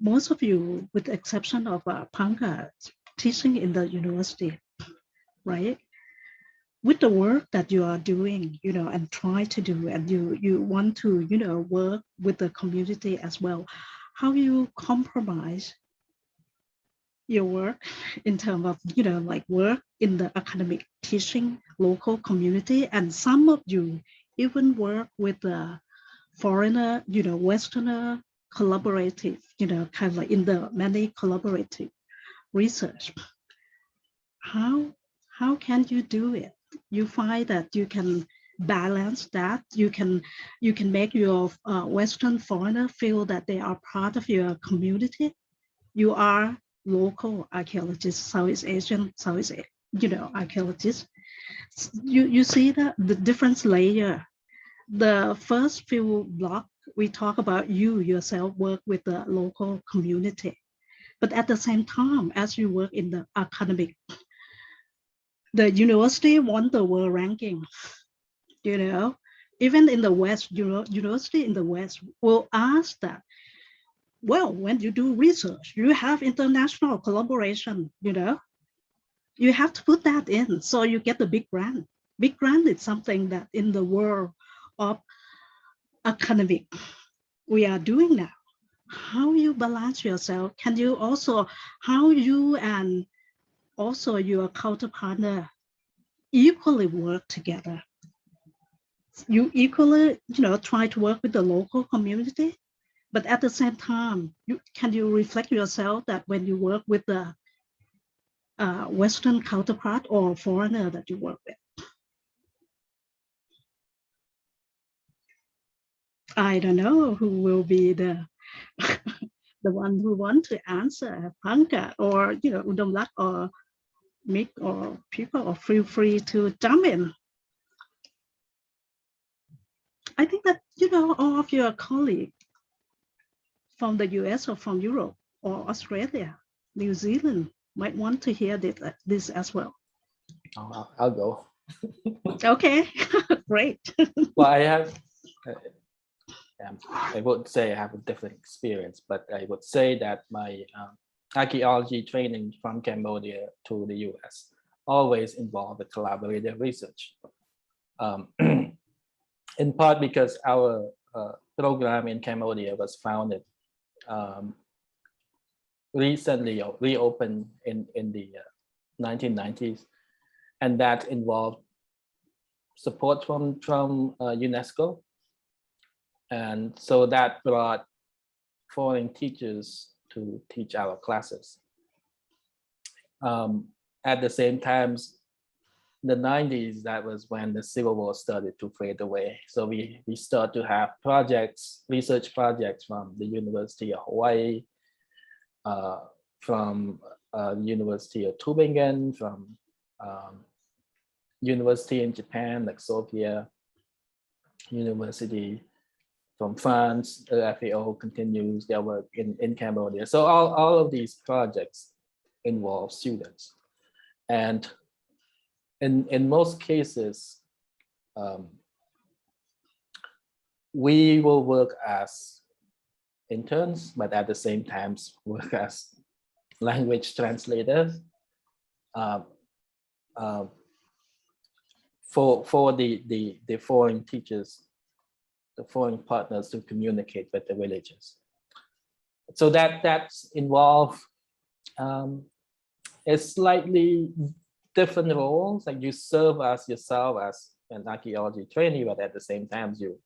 most of you, with the exception of Panka, teaching in the university, right? With the work that you are doing, and try to do, and you want to, work with the community as well, how you compromise your work in terms of, like work in the academic teaching local community, and some of you even work with the foreigner, Westerner collaborative, kind of like in the many collaborative research. How can you do it? You find that you can balance that. You can make your Western foreigner feel that they are part of your community. You are local archaeologists, Southeast Asian, archaeologists. You see the different layer. The first few blocks, we talk about you yourself work with the local community. But at the same time, as you work in the academic, the university won the world ranking, even in the West, university in the West will ask that, well, when you do research, you have international collaboration, you have to put that in, so you get the big grant. Big grant is something that in the world of academic, we are doing now. How you balance yourself? Can you also, how you and also your counterpartner equally work together? You equally, try to work with the local community, but at the same time, can you reflect yourself that when you work with the Western counterpart or foreigner that you work with? I don't know who will be the the one who want to answer, Panka or Udumlok or Mick or people, or feel free to jump in. I think that all of your colleagues from the US or from Europe or Australia, New Zealand might want to hear this as well. I'll go. Okay, great. Well, I would say I have a different experience, but I would say that my archaeology training from Cambodia to the US always involved the collaborative research. In part because our program in Cambodia was founded recently, or reopened in the 1990s, and that involved support from UNESCO. And so that brought foreign teachers to teach our classes. At the same time, the 90s, that was when the Civil War started to fade away. So we start to have projects, research projects from the University of Hawaii, from University of Tübingen, from university in Japan, like Sofia University, from France, the FAO continues their work in Cambodia. So all of these projects involve students. And in most cases, we will work as interns, but at the same time work as language translators for the foreign teachers, the foreign partners, to communicate with the villagers. So that's involved a slightly different roles. Like you serve as yourself as an archaeology trainee, but at the same time you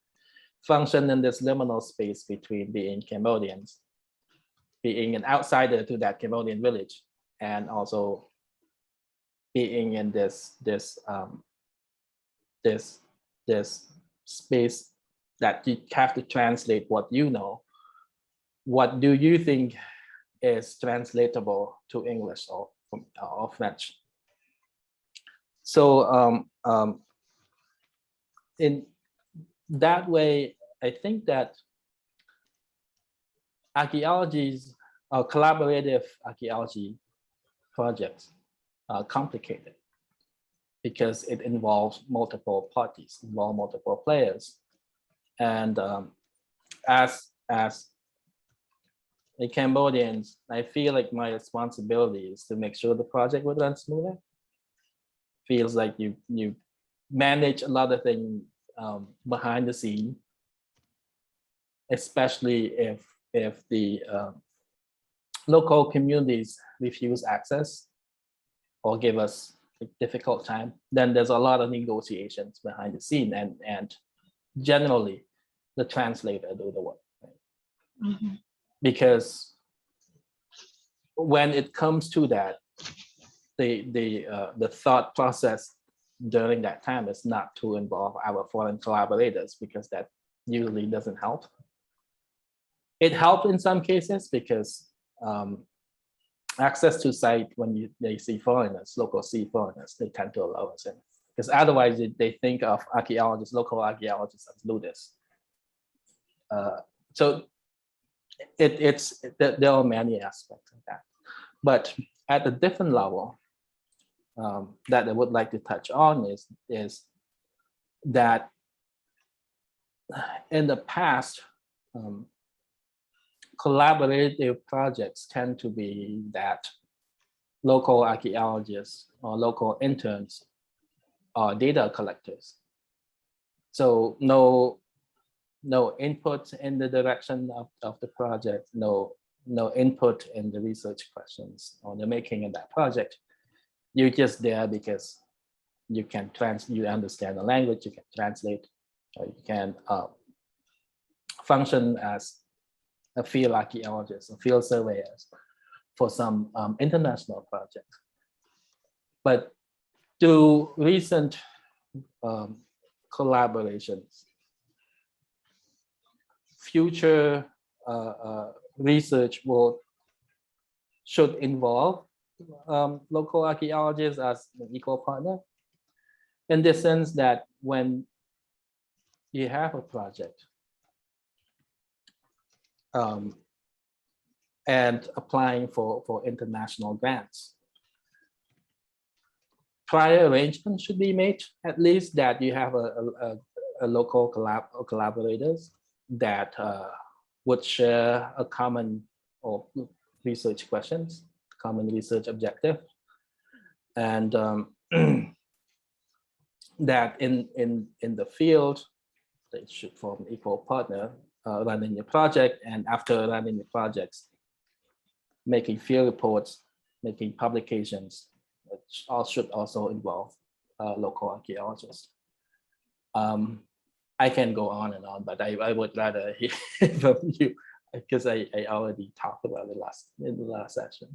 function in this liminal space between being Cambodians, being an outsider to that Cambodian village, and also being in this space that you have to translate what you know. What do you think is translatable to English or French? So in that way, I think that archaeology's collaborative archaeology projects are complicated because it involves multiple parties, multiple players. And as a Cambodian, I feel like my responsibility is to make sure the project would run smoother. Feels like you manage a lot of things behind the scene, especially if the local communities refuse access or give us a difficult time. Then there's a lot of negotiations behind the scene, and generally the translator do the work. Right? Mm-hmm. Because when it comes to that, the thought process during that time is not to involve our foreign collaborators, because that usually doesn't help. It helped in some cases because access to site, when they see foreigners, locals see foreigners, they tend to allow us in. Because otherwise they think of archaeologists, local archaeologists, as looters. So there are many aspects of that. But at a different level that I would like to touch on is that in the past, collaborative projects tend to be that local archaeologists or local interns are data collectors. So no input in the direction of the project, no input in the research questions or the making of that project. You're just there because you can you understand the language, you can translate, or you can function as a field archaeologist, a field surveyors for some international projects. But through recent collaborations, future research should involve local archaeologists as an equal partner, in the sense that when you have a project and applying for international grants, prior arrangement should be made, at least that you have a local collaborators that would share a common or research questions, common research objective, and that in the field they should form equal partner running your project, and after running the projects, making field reports, making publications, which all should also involve local archaeologists. I can go on and on, but I would rather hear from you because I already talked about it in the last session.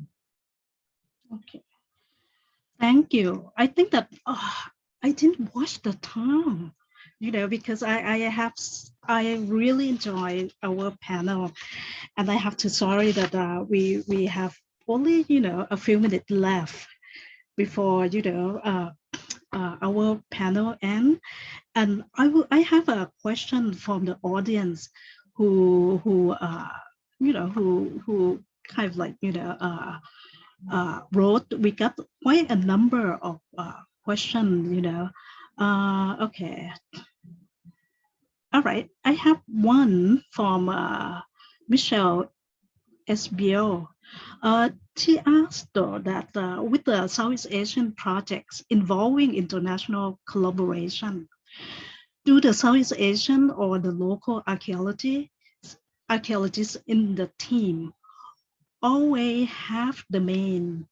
Okay. Thank you. I think that I didn't watch the time, because I really enjoy our panel, and I have to sorry that we have only a few minutes left before our panel end. And I have a question from the audience who kind of like wrote. We got quite a number of questions. Okay. All right. I have one from Michelle SBO. She asked though that with the Southeast Asian projects involving international collaboration, do the Southeast Asian or the local archaeologists in the team always have the main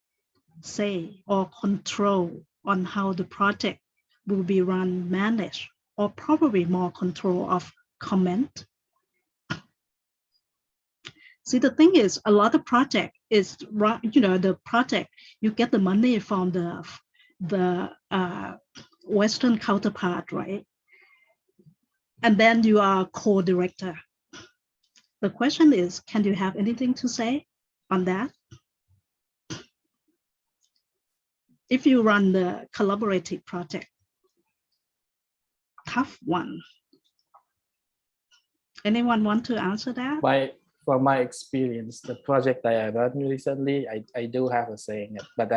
say or control on how the project will be run, managed, or probably more control of comment? See, the thing is, a lot of project is, the project, you get the money from the Western counterpart, right? And then you are co-director. The question is, can you have anything to say on that? If you run the collaborative project, tough one. Anyone want to answer that? From my experience, the project that I run recently, I do have a saying, but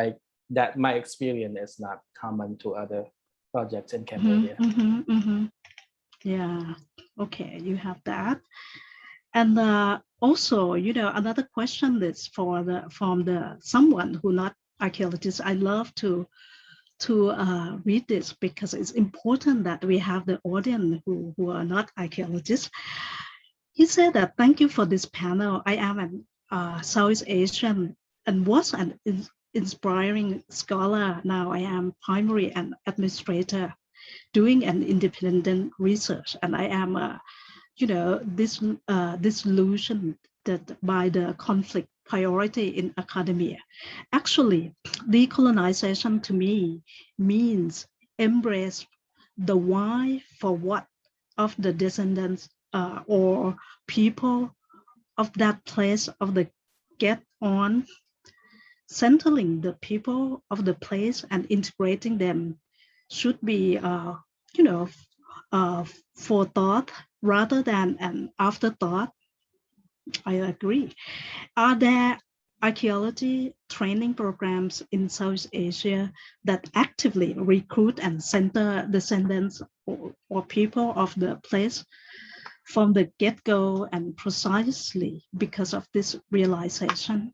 that my experience is not common to other projects in Cambodia. Yeah, okay, you have that. And also, another question is from someone who not archaeologist. I love to read this because it's important that we have the audience who are not archaeologists. He said that, thank you for this panel. I am a Southeast Asian and was an inspiring scholar. Now I am primary and administrator doing an independent research. And I am, disillusioned by the conflict priority in academia. Actually, decolonization to me means embrace the why for what of the descendants or people of that place of the get on, centering the people of the place and integrating them should be, forethought rather than an afterthought. I agree. Are there archaeology training programs in South Asia that actively recruit and center descendants or people of the place from the get-go, and precisely because of this realization?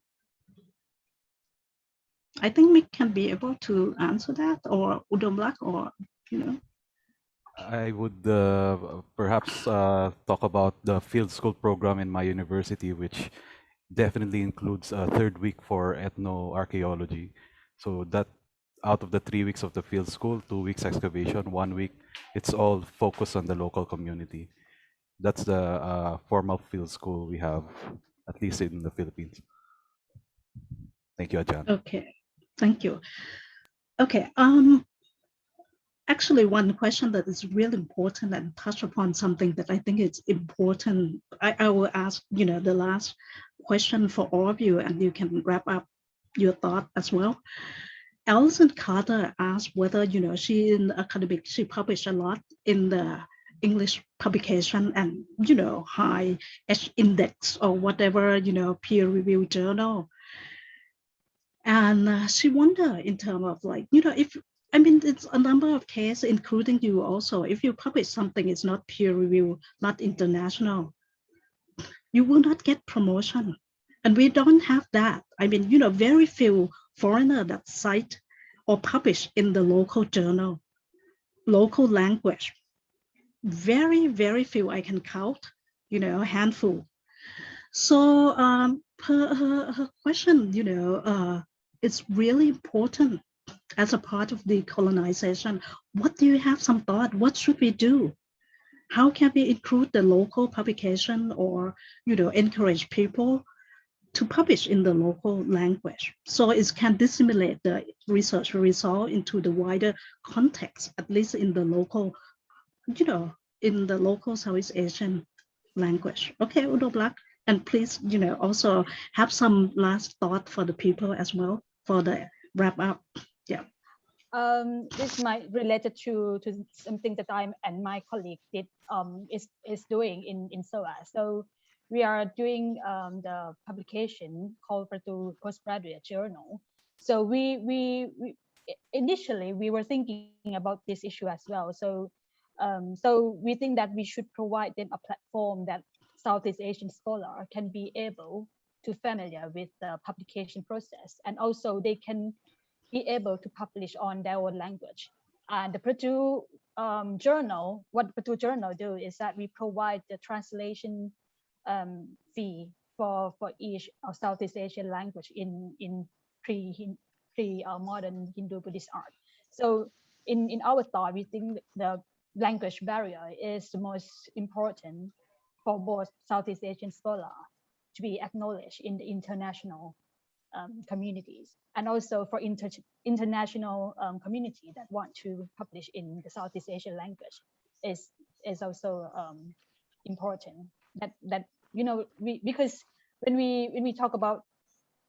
I think we can be able to answer that, or Udumlok, or I would perhaps talk about the field school program in my university, which definitely includes a third week for ethnoarchaeology. So that out of the 3 weeks of the field school, 2 weeks excavation, 1 week, it's all focused on the local community. That's the formal field school we have, at least in the Philippines. Thank you, Ajahn. Okay, thank you. Okay, actually, one question that is really important and touch upon something that I think is important. I will ask, the last question for all of you, and you can wrap up your thought as well. Alison Carter asked whether, she in the academic, she published a lot in the English publication and, high H index or whatever, peer-reviewed journal. And she wondered in terms of like, if I mean, it's a number of cases, including you also. If you publish something, it's not peer review, not international, you will not get promotion. And we don't have that. I mean, very few foreigners that cite or publish in the local journal, local language. Very, very few I can count, a handful. So her question, it's really important as a part of decolonization. What do you have some thought? What should we do? How can we include the local publication or, encourage people to publish in the local language so it can disseminate the research result into the wider context, at least in the local, in the local Southeast Asian language. Okay, Udumlok, and please, also have some last thought for the people as well for the wrap up. Yeah. This might related to something that I and my colleague did is doing in SOAS. So we are doing the publication called to postgraduate journal. So we initially we were thinking about this issue as well. So so we think that we should provide them a platform that Southeast Asian scholar can be able to familiar with the publication process, and also they can be able to publish on their own language. And the Purdue journal, what Purdue journal do is that we provide the translation fee for each Southeast Asian language in modern Hindu Buddhist art. So in our thought, we think the language barrier is the most important for both Southeast Asian scholars to be acknowledged in the international communities, and also for international community that want to publish in the Southeast Asian language is also important. That because when we talk about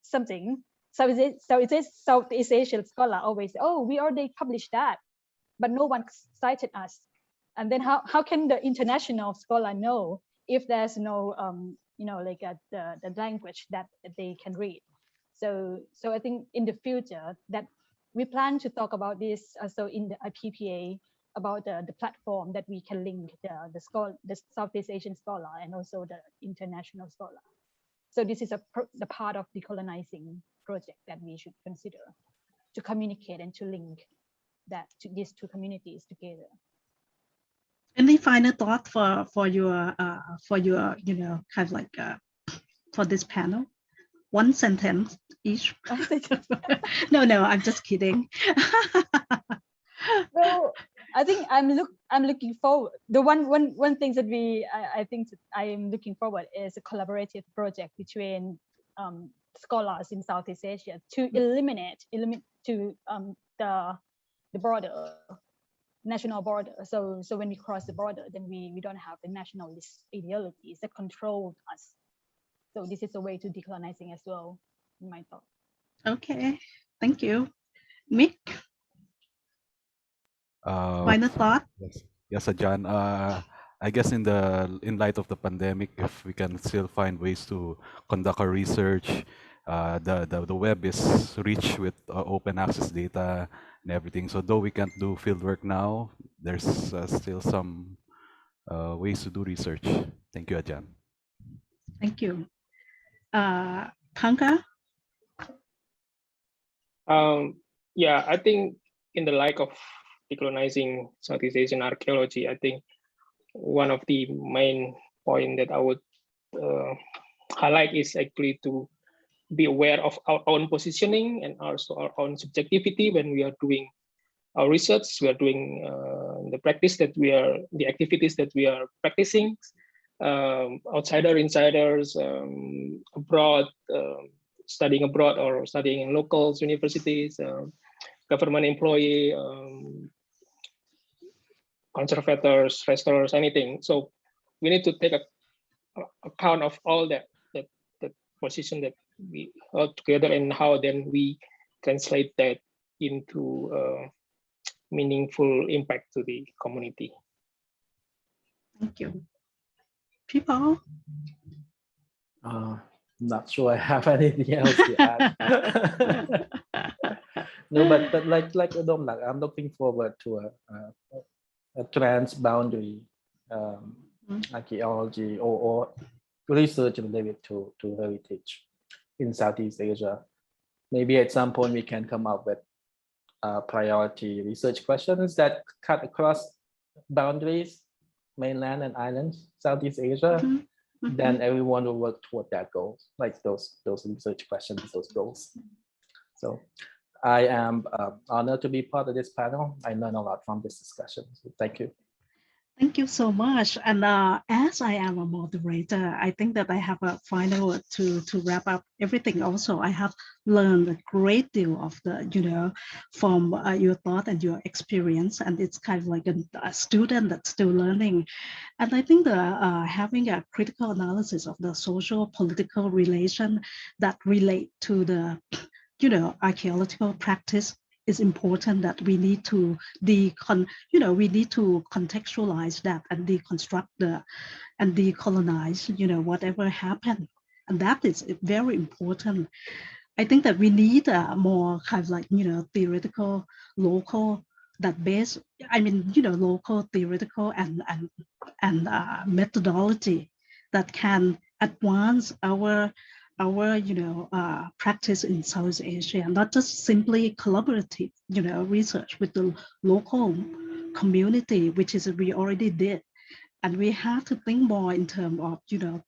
something, Southeast Asian scholar always say, oh, we already published that, but no one cited us. And then how can the international scholar know if there's no like the language that they can read? So I think in the future that we plan to talk about this also in the PPA about the platform that we can link the Southeast Asian scholar and also the international scholar. So this is the part of decolonizing project that we should consider to communicate and to link that to these two communities together. Any final thought for your kind of like for this panel? One sentence each. No, I'm just kidding. Well, I think I'm looking forward. The one thing that I think that I am looking forward is a collaborative project between scholars in Southeast Asia to eliminate the border, national border. So when we cross the border, then we don't have the nationalist ideologies that control us. So this is a way to decolonizing as well, in my thought. Okay, thank you. Mick, final thought? Yes, John. I guess in light of the pandemic, if we can still find ways to conduct our research, the web is rich with open access data and everything. So though we can't do fieldwork now, there's still some ways to do research. Thank you, Ajahn. Thank you. Panka? Yeah, I think in the light of decolonizing Southeast Asian archaeology, I think one of the main point that I would highlight is actually to be aware of our own positioning and also our own subjectivity when we are doing our research. We are doing the activities that we are practicing, outsider, insiders, abroad, studying abroad or studying in local universities, government employee, conservators, restorers, anything. So we need to take account of all that position that we hold together and how then we translate that into meaningful impact to the community. Thank you. People? Not sure I have anything else to add. No, but like Udumlok, I'm looking forward to a transboundary archaeology or research related to heritage in Southeast Asia. Maybe at some point we can come up with priority research questions that cut across boundaries, mainland and islands, Southeast Asia. Then everyone will work toward that goal, like those research questions, those goals. So I am honored to be part of this panel. I learned a lot from this discussion. So thank you. Thank you so much. And as I am a moderator, I think that I have a final word to wrap up everything. Also, I have learned a great deal of the, from your thought and your experience. And it's kind of like a student that's still learning. And I think that having a critical analysis of the social political relation that relate to the, archaeological practice is important, that we need to we need to contextualize that and deconstruct and decolonize, whatever happened. And that is very important. I think that we need a more kind of like, theoretical, local, that base, local theoretical and methodology that can advance our practice in South Asia, not just simply collaborative, research with the local community, which is we already did. And we have to think more in terms of,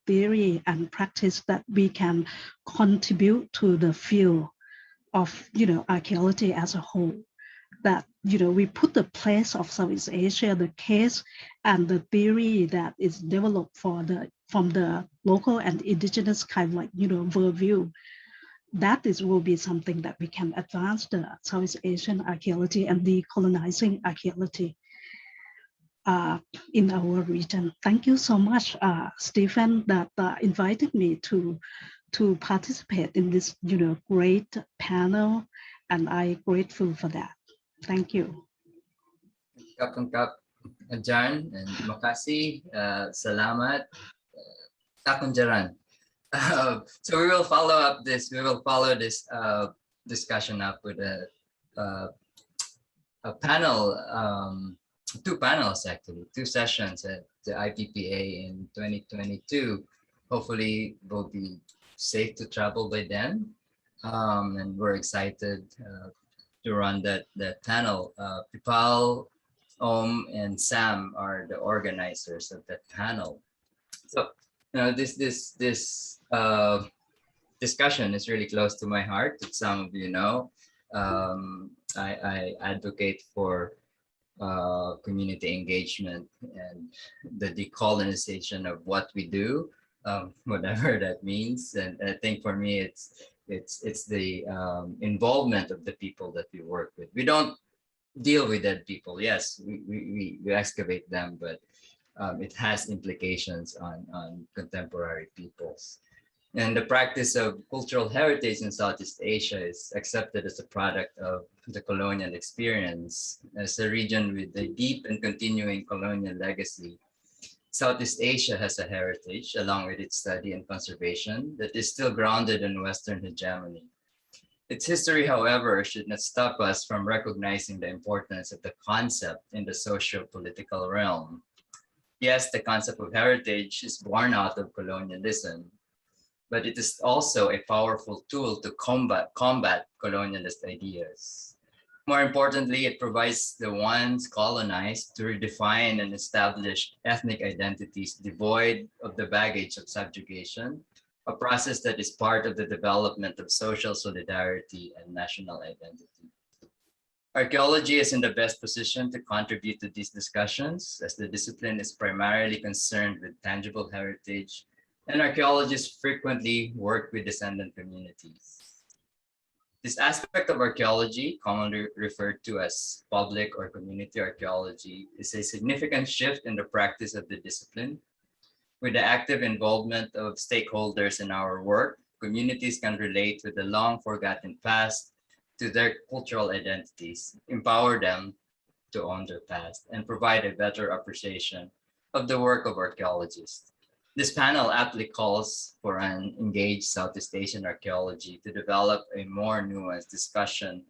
theory and practice that we can contribute to the field of, archaeology as a whole. That, we put the place of Southeast Asia, the case and the theory that is developed from the local and indigenous kind of like, worldview. That will be something that we can advance the Southeast Asian archaeology and decolonizing archaeology in our region. Thank you so much, Stephen, that invited me to participate in this, great panel, and I'm grateful for that. Thank you. Kap Jan and makasih, salamat, takunjaran. So we will follow this discussion up with a panel, two panels actually, two sessions at the IPPA in 2022. Hopefully we'll be safe to travel by then, and we're excited to run that panel. Pipal, and Sam are the organizers of that panel. So this discussion is really close to my heart. As some of you know, I advocate for community engagement and the decolonization of what we do, whatever that means. And I think for me, it's the involvement of the people that we work with. We don't deal with dead people. Yes, we excavate them, but it has implications on contemporary peoples. And the practice of cultural heritage in Southeast Asia is accepted as a product of the colonial experience. As a region with a deep and continuing colonial legacy, Southeast Asia has a heritage, along with its study and conservation, that is still grounded in Western hegemony. Its history, however, should not stop us from recognizing the importance of the concept in the socio-political realm. Yes, the concept of heritage is born out of colonialism, but it is also a powerful tool to combat colonialist ideas. More importantly, it provides the ones colonized to redefine and establish ethnic identities devoid of the baggage of subjugation, a process that is part of the development of social solidarity and national identity. Archaeology is in the best position to contribute to these discussions, as the discipline is primarily concerned with tangible heritage, and archaeologists frequently work with descendant communities. This aspect of archaeology, commonly referred to as public or community archaeology, is a significant shift in the practice of the discipline. With the active involvement of stakeholders in our work, communities can relate with the long forgotten past to their cultural identities, empower them to own their past, and provide a better appreciation of the work of archaeologists. This panel aptly calls for an engaged Southeast Asian archaeology to develop a more nuanced discussion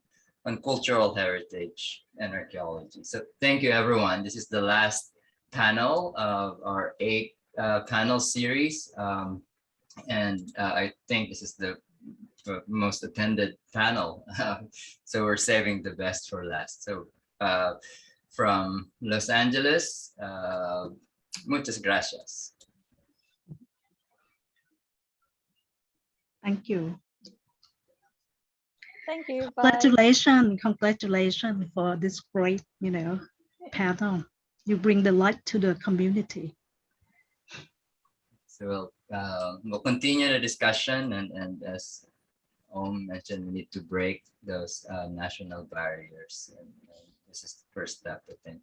on cultural heritage and archaeology. So thank you, everyone. This is the last panel of our 8 panel series. And I think this is the most attended panel. So we're saving the best for last. So from Los Angeles, muchas gracias. Thank you. Thank you. Bye. Congratulations for this great, panel. You bring the light to the community. So we'll continue the discussion, and as Om mentioned, we need to break those national barriers, and this is the first step, I think.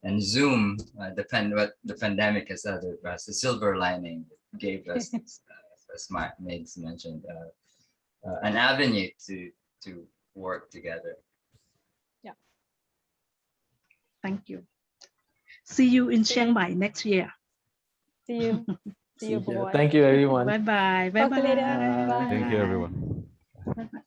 And Zoom, what the pandemic has done as a silver lining, gave us, as Maids mentioned, an avenue to work together. Yeah. Thank you. See you in Chiang Mai next year. See you. See you, boy. Thank you, everyone. Bye bye. Bye Talk to you later. bye. Bye. Thank you, everyone. Bye bye.